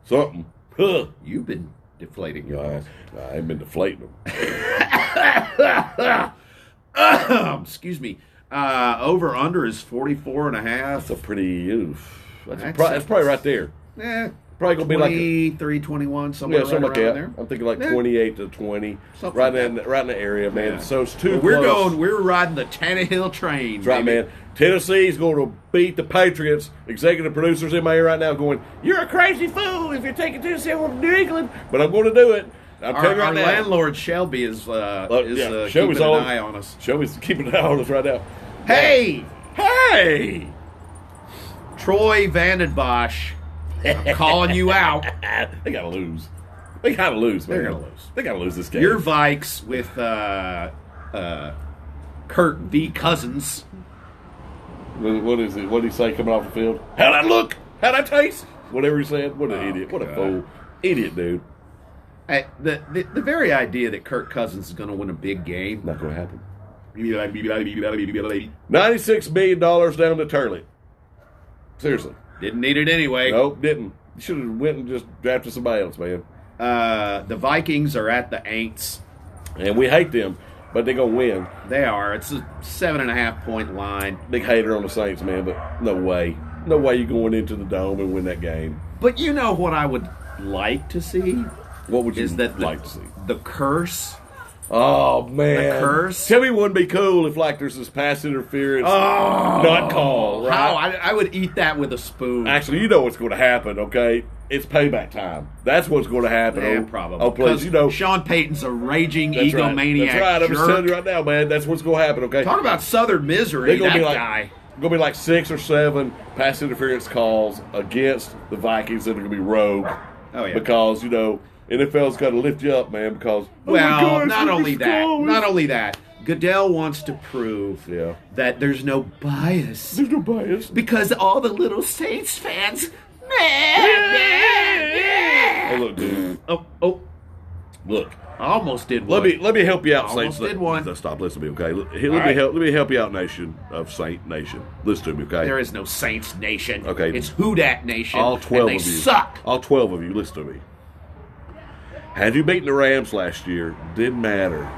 Something. Huh. You've been deflating your balls. I ain't been deflating them. Excuse me. Over under is 44.5. That's a pretty oof. That's probably right there. Probably gonna be like 23, 21, somewhere something like that. there. I'm thinking like 28 to 20, something right like in the area, man. Yeah. So it's too Well, close. we're riding the Tannehill train. That's right, baby. man. Tennessee's going to beat the Patriots. Executive producers in my ear right now going, "You're a crazy fool if you're taking Tennessee over New England," but I'm going to do it. I'm telling you right our now. landlord Shelby is Shelby's keeping an eye on us. Shelby's keeping an eye on us right now. Hey, Hey, Troy Vandenbosch, I'm calling you out. They gotta lose. They gotta lose, man. They're gonna lose. They gotta lose this game. Your Vikes with Kurt V. Cousins. What is it? What did he say coming off the field? How'd I look? How'd I taste? Whatever he said. What an idiot. What a fool. Idiot, dude. The very idea that Kirk Cousins is going to win a big game. Not going to happen. $96 million down to Turley. Seriously. Didn't need it anyway. Nope, didn't. You should have went and just drafted somebody else, man. The Vikings are at the Aints. And we hate them, but they're going to win. They are. It's a 7.5-point line. Big hater on the Saints, man, but no way. No way you're going into the Dome and win that game. But you know what I would like to see? What would you like to see? The curse. Oh, man. The curse. Tell me it wouldn't be cool if, like, there's this pass interference not called, right? How? I would eat that with a spoon. Actually, you know what's going to happen, okay? It's payback time. That's what's going to happen. Yeah, probably. Oh, please, you know. Sean Payton's a raging That's egomaniac. Right. That's right. I'm jerk. just telling you right now, man. That's what's going to happen, okay? Talk about Southern misery, They're that be like, guy. Going to be like 6 or 7 pass interference calls against the Vikings that are going to be rogue. Oh, yeah. Because, you know, NFL's got to lift you up, man, because, not only that, Goodell wants to prove that there's no bias. There's no bias. Because all the little Saints fans. Hey, look, dude. Oh. Look. I almost did one. Let me help you out, Almost Saints. did one. Stop, listen to me, okay? Let me help you out, Nation of Saint Nation. Listen to me, okay? There is no Saints Nation. Okay. It's Who Dat Nation. All 12 and of you. they suck. All 12 of you, listen to me. Had you beaten the Rams last year, didn't matter.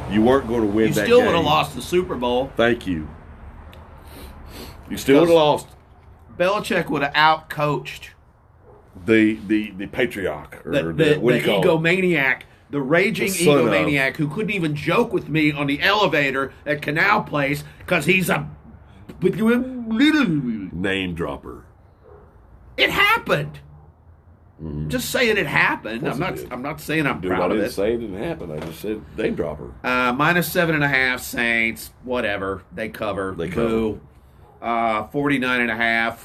You weren't going to win You that still game. would have lost the Super Bowl. Thank you. You still would have lost. Belichick would have out-coached The patriarch. Or the what do you call it? egomaniac. The raging The son egomaniac who couldn't even joke with me on the elevator at Canal Place because he's a... Name dropper. It happened. Just saying it happened. Of I'm course it not. did. I'm not saying I'm Dude, I proud of didn't it. say it didn't happen. I just said name dropper. Minus 7.5 Saints. Whatever. They cover. They cover. Boo. 49.5.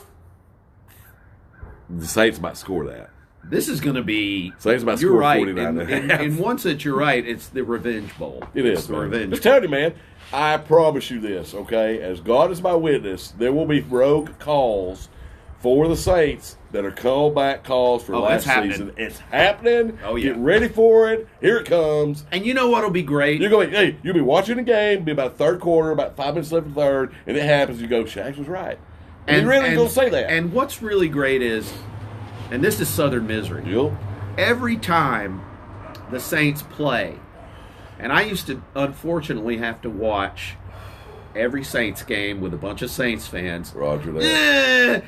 The Saints might score that. This is going to be. Saints might You're score right. 49.5. In one sense, you're right. It's the revenge bowl. It It's is. the Man. revenge. Just tell you, man. I promise you this, okay? As God is my witness, there will be rogue calls for the Saints that are callback calls for last it's happening. season. It's happening. Oh, yeah. Get ready for it. Here it comes. And you know what'll be great? You're going. Hey, you'll be watching the game. Be about third quarter, about 5 minutes left in the third, and it happens. You go, Shax was right. And you really don't say that. And what's really great is, and this is Southern misery. Yep. Every time the Saints play, and I used to unfortunately have to watch every Saints game with a bunch of Saints fans. Roger that.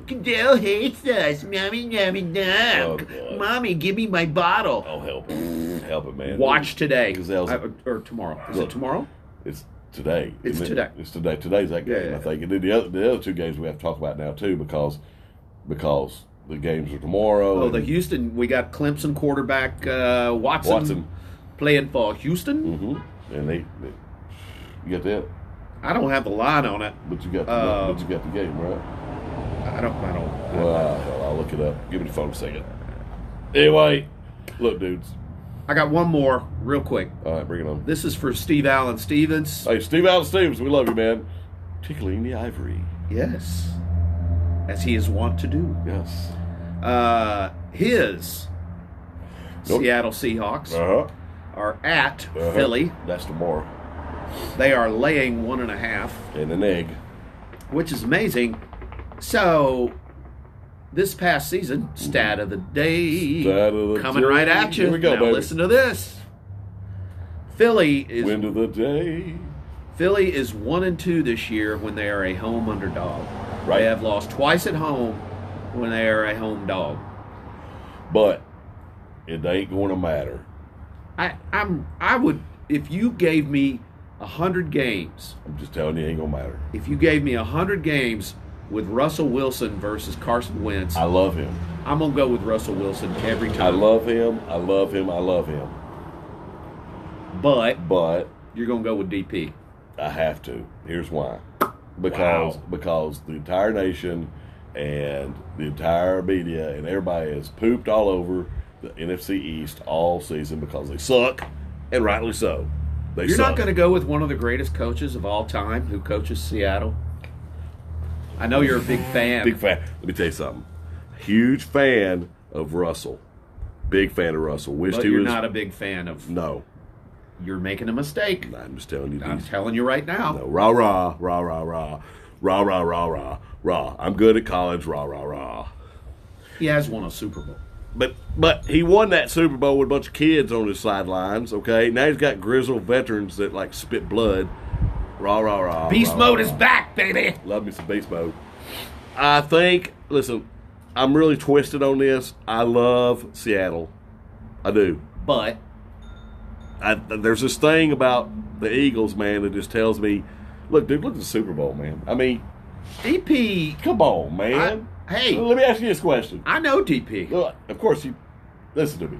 Goodell hates us. Mommy, dog. God. Mommy, give me my bottle. Oh, help it. Help it, man. Watch today. Gazelles. Or tomorrow. Is Look. it tomorrow? It's today. It's isn't it? today. It's today. Today's that game, Yeah. I think. And then the other 2 games we have to talk about now, too, because the games are tomorrow. Oh, the Houston. We got Clemson quarterback Watson playing for Houston. Mm-hmm. And they you got that? I don't have the line on it. But you got the game, right? I don't. Well, I'll look it up. Give me the phone a second. Anyway, look, dudes. I got one more real quick. All right, bring it on. This is for Steve Allen Stevens. Hey, Steve Allen Stevens, we love you, man. Tickling the ivory. Yes, as he is wont to do. Yes. His Seattle Seahawks are at Philly. That's tomorrow. They are laying 1.5, And an egg. which is amazing. So, this past season, stat of the day, Stat of the coming day. right at you. Here we go, now baby. listen to this. Philly is Wind of the day. 1-2 this year when they are a home underdog. Right. They have lost twice at home when they are a home dog. But it ain't going to matter. I would, if you gave me 100 games, I'm just telling you, it ain't going to matter. if you gave me 100 games with Russell Wilson versus Carson Wentz, I love him. I'm gonna go with Russell Wilson every time. I love him. I love him. I love him. But But you're gonna go with DP. I have to. Here's why. Wow. Because the entire nation and the entire media and everybody has pooped all over the NFC East all season because they suck, and rightly so. They You're suck. not gonna go with one of the greatest coaches of all time who coaches Seattle. I know you're a big fan. Big fan. Let me tell you something. Huge fan of Russell. Big fan of Russell. Wished But he you're was not a big fan of. no. You're making a mistake. I'm just telling you. I'm these- telling you right now. No, rah rah rah rah rah rah rah rah rah rah. I'm good at college. Rah rah rah. He has won a Super Bowl. But he won that Super Bowl with a bunch of kids on his sidelines. Okay, now he's got grizzled veterans that like spit blood. Rah rah rah. Beast rah, mode rah, is rah. back, baby. Love me some beast mode. I think. Listen, I'm really twisted on this. I love Seattle. I do. But There's this thing about the Eagles, man, that just tells me, look, dude, look at the Super Bowl, man. I mean, DP, come on, man. hey, Let me ask you this question. I know DP. Look, of course, you listen to me.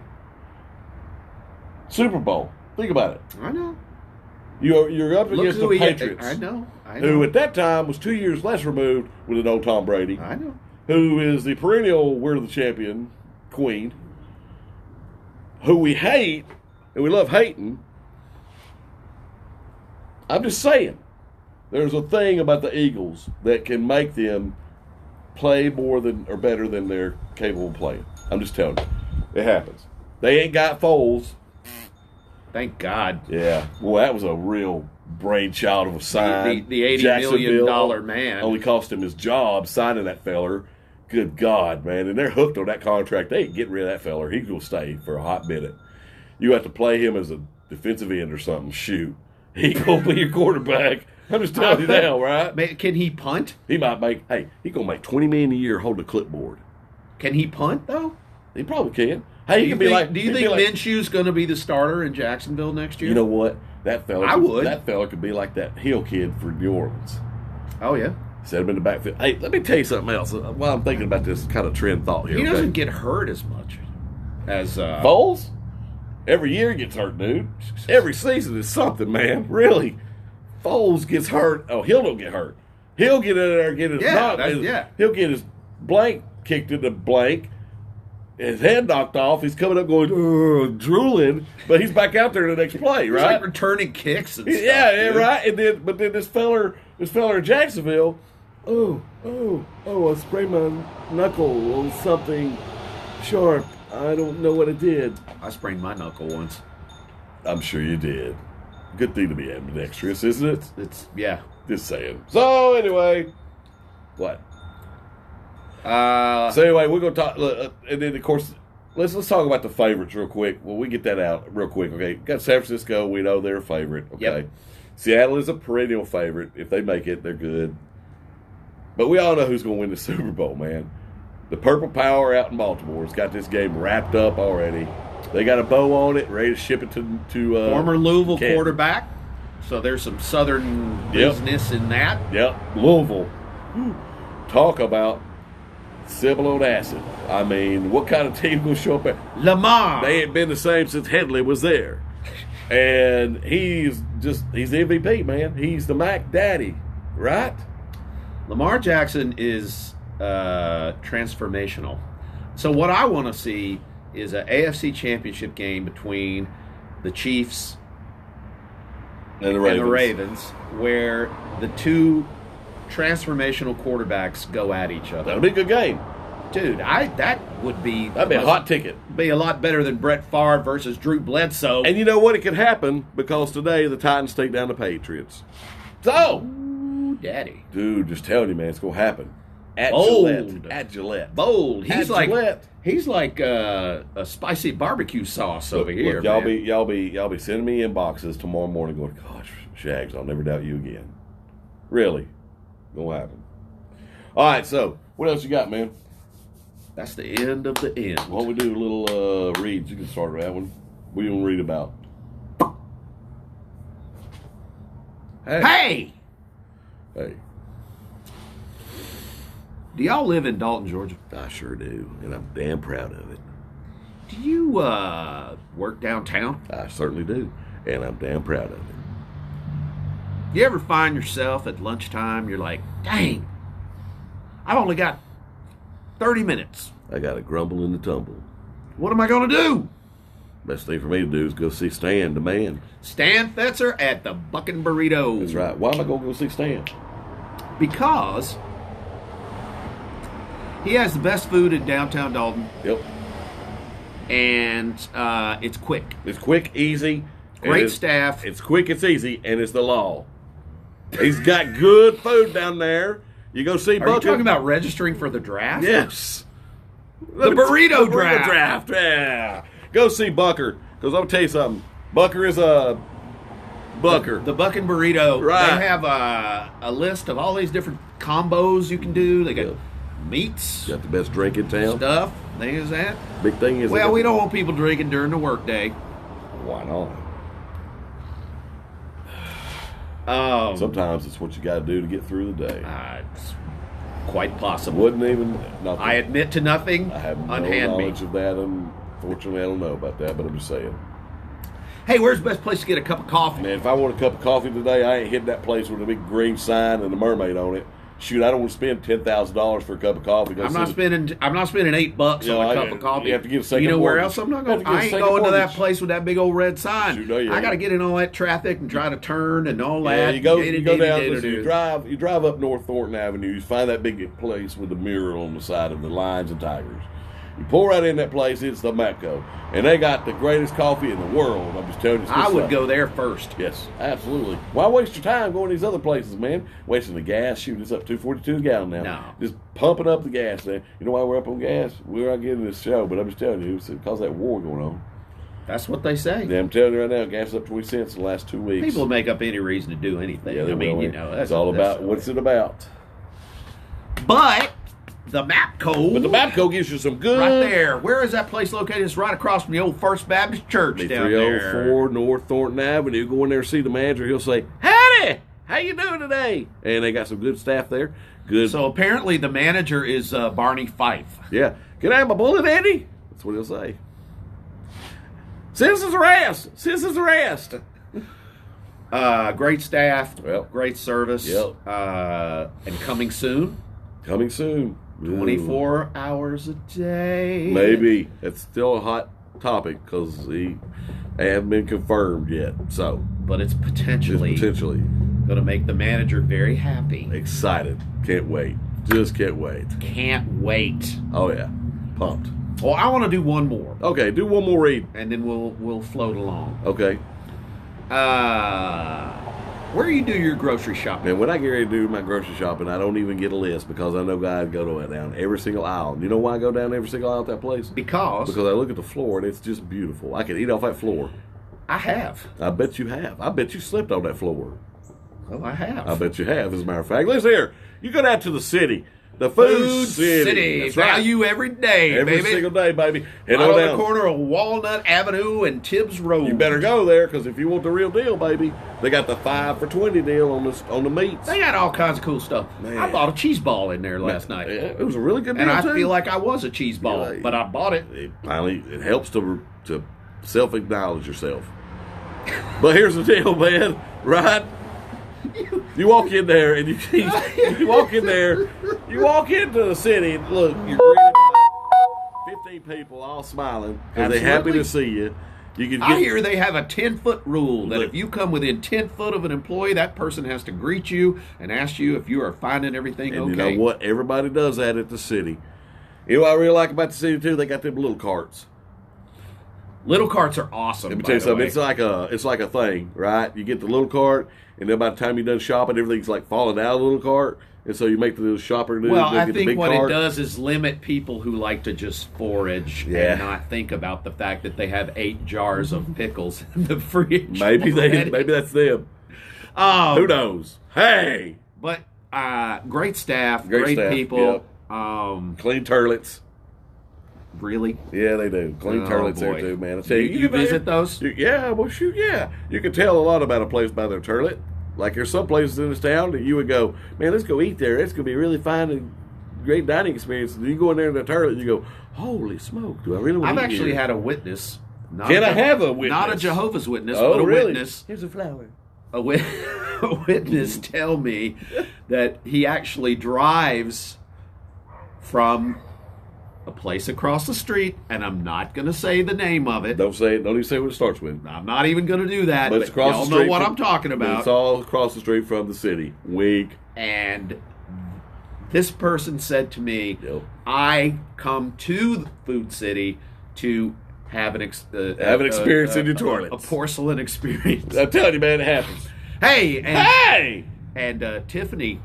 Super Bowl. Think about it. I know. You're up Look against who the he. Patriots, I know. who at that time was 2 years less removed with an old Tom Brady, I know. who is the perennial "We're the champion" queen, who we hate and we love hating. I'm just saying, there's a thing about the Eagles that can make them play more than or better than they're capable of playing. I'm just telling you, it happens. They ain't got Foles. Thank God. Yeah, well, that was a real brainchild of a sign. The $80 Jacksonville million man. only cost him his job signing that feller. Good God, man! And they're hooked on that contract. They ain't getting rid of that feller. He's gonna stay for a hot minute. You have to play him as a defensive end or something. Shoot, he gonna be your quarterback. I'm just telling you now, right? Man, can he punt? He might make. Hey, he gonna make $20 million a year holding a clipboard. Can he punt though? He probably can. Hey, Do he you can be think, like. do you he'd think be like, Minshew's going to be the starter in Jacksonville next year? You know what? That fella. I would. That fella could be like that Hill kid for New Orleans. Oh yeah. Set him in the backfield. Hey, let me tell you something else. While I'm thinking about this kind of trend thought here, He okay? doesn't get hurt as much as Foles. Every year he gets hurt, dude. Every season is something, man. Really. Foles gets hurt. Oh, Hill don't get hurt. He'll get in there and get his He'll get his blank kicked into blank. His head knocked off. He's coming up going drooling, but he's back out there the next play, He's right? like returning kicks and stuff. Yeah, dude. right. And then this feller in Jacksonville, I sprained my knuckle or something sharp. I don't know what it did. I sprained my knuckle once. I'm sure you did. Good thing to be ambidextrous, isn't it? It's yeah. Just saying. So anyway, what? Uh, So anyway, we're gonna talk, and then of course, let's talk about the favorites real quick. Well, we get that out real quick. Okay, got San Francisco. We know they're a favorite. Okay, Yep. Seattle is a perennial favorite. If they make it, they're good. But we all know who's going to win the Super Bowl, man. The Purple Power out in Baltimore has got this game wrapped up already. They got a bow on it, ready to ship it to former Louisville Canton. quarterback. So there's some Southern Yep. business in that. Yep, Louisville. Talk about Sybil on acid. I mean, what kind of team going to show up there? Lamar. They ain't been the same since Headley was there. And he's the MVP, man. He's the Mac Daddy, right? Lamar Jackson is transformational. So what I want to see is an AFC Championship game between the Chiefs And the Ravens, where the two transformational quarterbacks go at each other. That'll be a good game. Dude, that would be That'd be a hot ticket. Be a lot better than Brett Favre versus Drew Bledsoe. And you know what? It could happen because today the Titans take down the Patriots. So, Ooh, Daddy. dude, just telling you, man, it's going to happen. At Bold. Gillette. At Gillette. Bold. At He's Gillette. like a spicy barbecue sauce over here. Look, y'all man. y'all be sending me inboxes tomorrow morning going, gosh, Shags, I'll never doubt you again. Really. Gonna happen. All right, so what else you got, man? That's the end of the end. Why don't we do a little reads? You can start with that one. What do you want to read about? Hey! Hey, Do y'all live in Dalton, Georgia? I sure do, and I'm damn proud of it. Do you work downtown? I certainly do, and I'm damn proud of it. You ever find yourself at lunchtime, you're like, dang, I've only got 30 minutes. I got a grumble and a tumble. What am I going to do? Best thing for me to do is go see Stan, the man. Stan Fetzer at the Buckin' Burrito. That's right. Why am I going to go see Stan? Because he has the best food in downtown Dalton, Yep. and it's quick. It's quick, easy. Great staff. It's quick, it's easy, and it's the law. He's got good food down there. You go see Are Bucket. you talking about registering for the draft? Yes. The burrito draft. Yeah. Go see Bucker, because I'm going to tell you something. Bucker is a Bucker. The Buckin' Burrito. Right. They have a list of all these different combos you can do. They got meats, Got the best drink in town. stuff, things that. Big thing is... Well, we don't want people drinking during the workday. Why not? Um, Sometimes it's what you got to do to get through the day. it's quite possible. Wouldn't even... Nothing. I admit to nothing. I have no Unhand me. knowledge of that, and fortunately I don't know about that, but I'm just saying. Hey, where's the best place to get a cup of coffee? Man, if I want a cup of coffee today, I ain't hitting that place with a big green sign and a mermaid on it. Shoot, I don't want to spend $10,000 for a cup of coffee. I'm not spending $8 on a cup of coffee. You have to get a second You know where mortgage. else I'm not You going? have to get a I ain't second going to that mortgage. place with that big old red sign. Shoot, no, you I ain't. got to get in all that traffic and try to turn and all Yeah, that. you go down. Listen, you drive up North Thornton Avenue. You find that big place with the mural on the side of the lions and tigers. You pull right in that place. It's the Matco, and they got the greatest coffee in the world. I'm just telling you. I would go there first. Yes, absolutely. Why waste your time going to these other places, man? Wasting the gas. Shoot, it's up $2.42 a gallon now. No. Just pumping up the gas there. You know why we're up on gas? We're not getting this show, but I'm just telling you, it's because of that war going on. That's what they say. Yeah, I'm telling you right now, gas is up 20 cents in the last 2 weeks. People make up any reason to do anything. Yeah, they I mean, will. you know, that's it's all that's- about what's it about. But the Mapco. But the Mapco gives you some good. right there. Where is that place located? It's right across from the old First Baptist Church The down there. 304 North Thornton Avenue. Go in there, see the manager. He'll say, "Howdy, how you doing today?" And they got some good staff there. Good. So apparently the manager is Barney Fife. Yeah. Can I have my bullet, Eddie? That's what he'll say. Citizens arrest! Citizens arrest! Great staff. Well, great service. yep. And coming soon. Coming soon. 24 hours a day. Maybe. It's still a hot topic because they haven't been confirmed yet. So, But it's just potentially potentially going to make the manager very happy. excited. Can't wait. Just can't wait. Can't wait. Oh, yeah. Pumped. Well, I want to do one more, Okay, do one more read. and then we'll float along. Okay. Where do you do your grocery shopping? Man, when I get ready to do my grocery shopping, I don't even get a list because I know guys go to it down every single aisle. You know why I go down every single aisle at that place? Because Because I look at the floor and it's just beautiful. I can eat off that floor. I have. I bet you have. I bet you slept on that floor. Well, I have. I bet you have, as a matter of fact. Listen here. You go down to the city. The Food City. That's right. Value every day, Every baby. single day, baby. Head Right on on down. the corner of Walnut Avenue and Tibbs Road. You better go there because if you want the real deal, baby, they got the 5 for $20 deal on the meats. They got all kinds of cool stuff. Man. I bought a cheese ball in there last night. Yeah, it was a really good deal, And I too. feel like I was a cheese ball, Yeah. but I bought it. It helps to self-acknowledge yourself. But here's the deal, man. Right? You walk in there and you walk in there. You walk into the city and look, you're greeted by 15 people all smiling because they're happy Absolutely. to see you. You can get, I hear they have a 10-foot rule that Look. if you come within 10 foot of an employee, that person has to greet you and ask you if you are finding everything and okay. you know what? Everybody does that at the city. You know what I really like about the city too? They got them little carts. Little carts are awesome. Let me by tell you the something. way. It's like a thing, right? You get the little cart, and then by the time you're done shopping, everything's like falling out of the little cart, and so you make the little shopper do. Well, get I the think big what cart. it does is limit people who like to just forage Yeah. and not think about the fact that they have 8 jars of pickles in the fridge. Maybe already. maybe that's them. Um, Who knows? Hey, But great staff, Great great staff, people. clean turlets. Really? Yeah, they do. Clean Oh, turlets there boy. too, man. I tell you, You visit those? Yeah, well, shoot, yeah. You can tell a lot about a place by their turlet. Like there's some places in this town that you would go, man, let's go eat there. It's gonna be really fine and great dining experience. And you go in there in the turlet, and you go, holy smoke, do I really want I've to eat actually here? had a witness. Not Can I Jeho- have a witness? Not a Jehovah's Witness, Oh, but a really? witness. Here's a flower. A witness tell me that he actually drives from a place across the street, and I'm not going to say the name of it. Don't say it. Don't even say what it starts with. I'm not even going to do that. But it's across y'all the street. know what from- I'm talking but about. It's all across the street from the city. Weak. And this person said to me, Yep. I come to the Food City to have an experience in your toilets. A porcelain experience. I'm telling you, man, it happens. Hey, and Tiffany.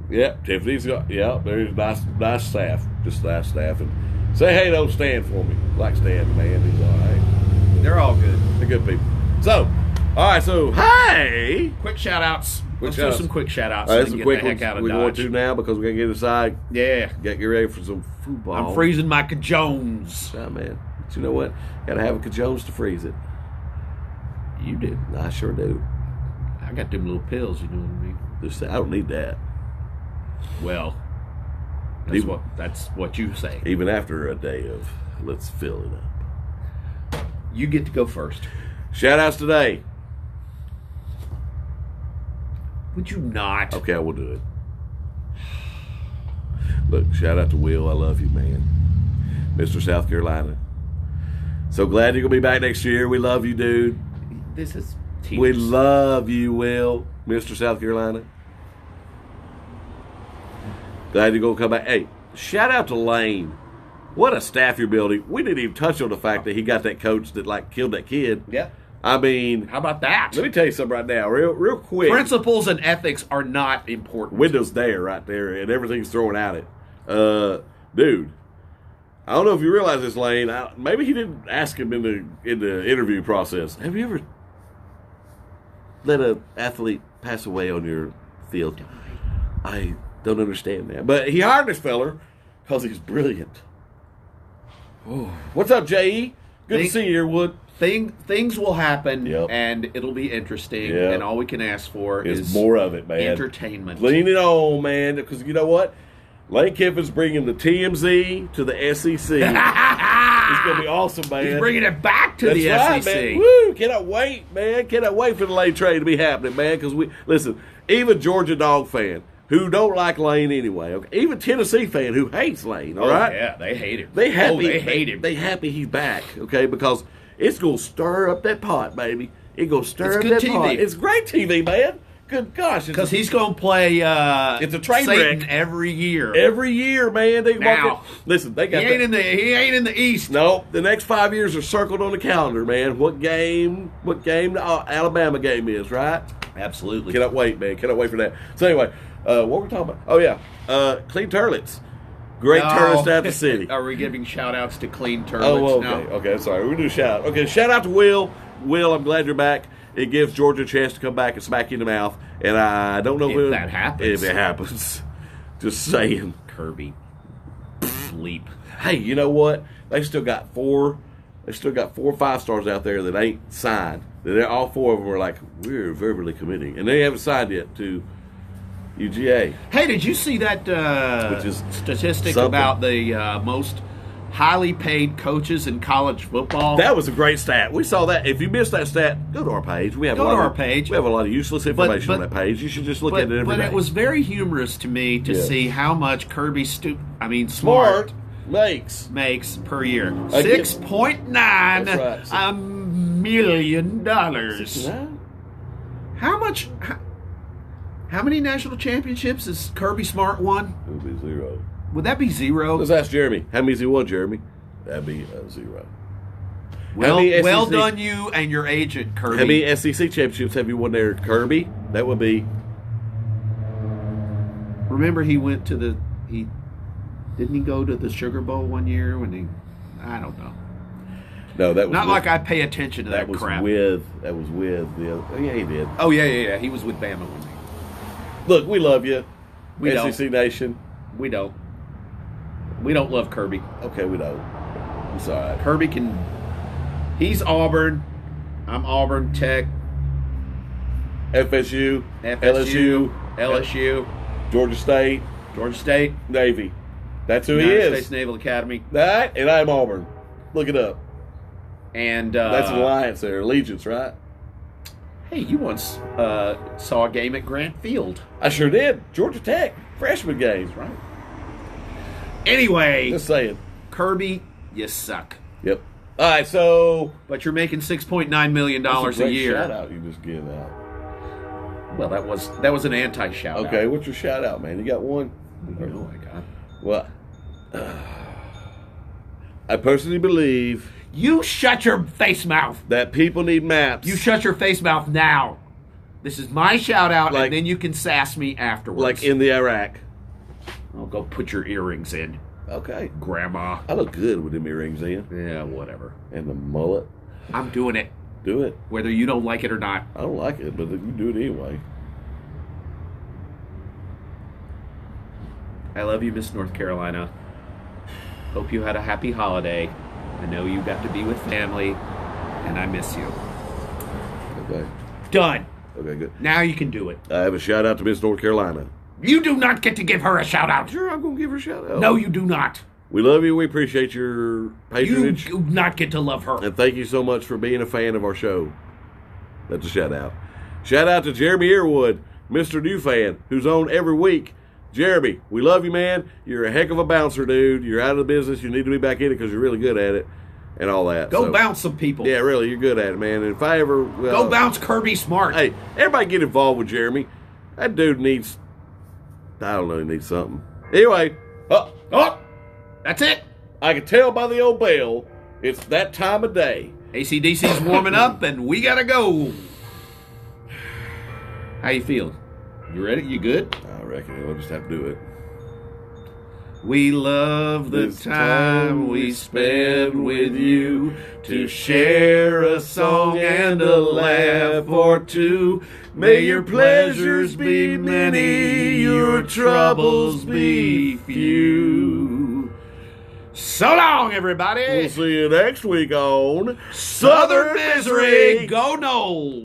Yeah, Tiffany's got. Yeah, there's nice staff, just nice staff, and say hey to old Stan for me. I like Stan, man. He's all right. They're all good. They're good people. So, all right. So, hey, quick shout outs. Let's do shout-outs. some quick shout outs. All right, some quick the heck out of we're going Dodge. to now because we got to get inside. Yeah. Got to get ready for some football. I'm freezing my Cajones. Yeah, man. But you know what? Got to have a Cajones to freeze it. You do. I sure do. I got them little pills, you know what I mean? I don't need that. Well, that's what you say. Even after a day of let's fill it up. You get to go first. Shout outs today. Would you not? Okay, I will do it. Look, shout out to Will. I love you, man. Mr. South Carolina. So glad you're going to be back next year. We love you, dude. This is teams. We love you, Will. Mr. South Carolina. Glad you're going to come back. Hey, shout out to Lane. What a staff you're building. We didn't even touch on the fact that he got that coach that, killed that kid. Yeah. I mean, how about that? Let me tell you something right now, real quick. Principles and ethics are not important. Windows there, right there, and everything's thrown at it. Dude, I don't know if you realize this, Lane. Maybe he didn't ask him in the interview process. Have you ever let an athlete pass away on your field? I don't understand that. But he hired this feller because he's brilliant. Oh. What's up, J.E.? Good to see you here, Wood. Things will happen, Yep. and it'll be interesting, Yep. and all we can ask for is more of it, man. Entertainment. Lean it on, man, because you know what? Lane Kiffin's bringing the TMZ to the SEC. It's going to be awesome, man. He's bringing it back to the right, SEC. Man. Woo! Cannot wait, man. Cannot wait for the Lane trade to be happening, man, because listen, even Georgia Dog fan who don't like Lane anyway, okay? Even Tennessee fan who hates Lane, all right? Yeah, they hate him. They hate him. They happy he's back, okay? Because it's going to stir up that pot, baby. It's going to stir up good that TV. pot. It's great TV, man. Good gosh. Because he's going to play it's a train Satan wreck. every year. Every year, man. Listen, they got he ain't in the East. No, the next 5 years are circled on the calendar, man. What game the Alabama game is, right? Absolutely. Cannot wait, man. Cannot wait for that. So anyway, what were we talking about? Oh, yeah. Clean Turlets. Great turlets out the city. Are we giving shout-outs to Clean Turlets? Oh, okay. No. Okay, sorry. We're going to do a shout-out. Okay, shout-out to Will. Will, I'm glad you're back. It gives Georgia a chance to come back and smack you in the mouth. And I don't know if that happens. If it happens. Just saying. Kirby. Sleep. Hey, you know what? They still got 4 5-stars out there that ain't signed. All 4 of them are like, we're verbally committing. And they haven't signed yet to UGA. Hey, did you see that Which is statistic something. about the most highly paid coaches in college football? That was a great stat. We saw that. If you missed that stat, go to our page. We have Go to our page. We have a lot of useless information on that page. You should just look at it every but day. it was very humorous to me to see how much Kirby Smart makes per year. Again. $6.9 That's right. million. How much? How many national championships has Kirby Smart won? It would be 0. Would that be 0? Let's ask Jeremy. How many's he won, Jeremy? That'd be 0. Well done, you and your agent, Kirby. How many SEC championships have you won there, Kirby? That would be. Remember, he went to didn't he go to the Sugar Bowl one year I don't know. No, that was not like I pay attention to that was crap. That was with the other. Oh, yeah, he did. Oh yeah. He was with Bama one year. Look, we love you, We SEC don't. Nation. We don't love Kirby. Okay, we don't. It's all right. Kirby he's Auburn. I'm Auburn Tech. FSU, LSU, Georgia State, Navy. That's who he United is. States Naval Academy. That, and I'm Auburn. Look it up. And That's an alliance there, allegiance, right? Hey, you once saw a game at Grant Field. I sure did. Georgia Tech freshman games, Right. Anyway, Just saying. Kirby, you suck. Yep. All right, so But you're making $6.9 million that's a great year. shout out you just give out. Well, that was an anti-shout out. Okay, what's your shout out, man? You got one? You know I got. What? I personally believe You shut your face mouth. that people need maps. You shut your face mouth now. This is my shout out, Like- and then you can sass me afterwards. like in the Iraq. Oh, go put your earrings in, Okay. Grandma. I look good with them earrings in Yeah, whatever. and the mullet. I'm doing it, Do it. whether you don't like it or not. I don't like it, but you do it anyway. I love you, Miss North Carolina. Hope you had a happy holiday. I know you got to be with family, and I miss you. Okay. Done. Okay, good. Now you can do it. I have a shout out to Miss North Carolina. You do not get to give her a shout out. Sure, I'm going to give her a shout out. No, you do not. We love you. We appreciate your You patronage. do not get to love her. And thank you so much for being a fan of our show. That's a shout out. Shout out to Jeremy Earwood, Mr. New Fan, who's on every week. Jeremy, we love you, man. You're a heck of a bouncer, dude. You're out of the business. You need to be back in it because you're really good at it and all that. Go So, bounce some people. Yeah, really, you're good at it, man. And if I ever... Go bounce Kirby Smart. Hey, everybody get involved with Jeremy. That dude needs... I don't know, he needs something. Anyway, Oh, that's it. I can tell by the old bell, it's that time of day. ACDC's warming up, and we gotta go. How you feeling? You ready? You good? I reckon we'll just have to do it. We love the This time we spend with you to share a song and a laugh or two. May your pleasures be many, your troubles be few. So long, everybody. We'll see you next week on Southern Misery, go Knowles.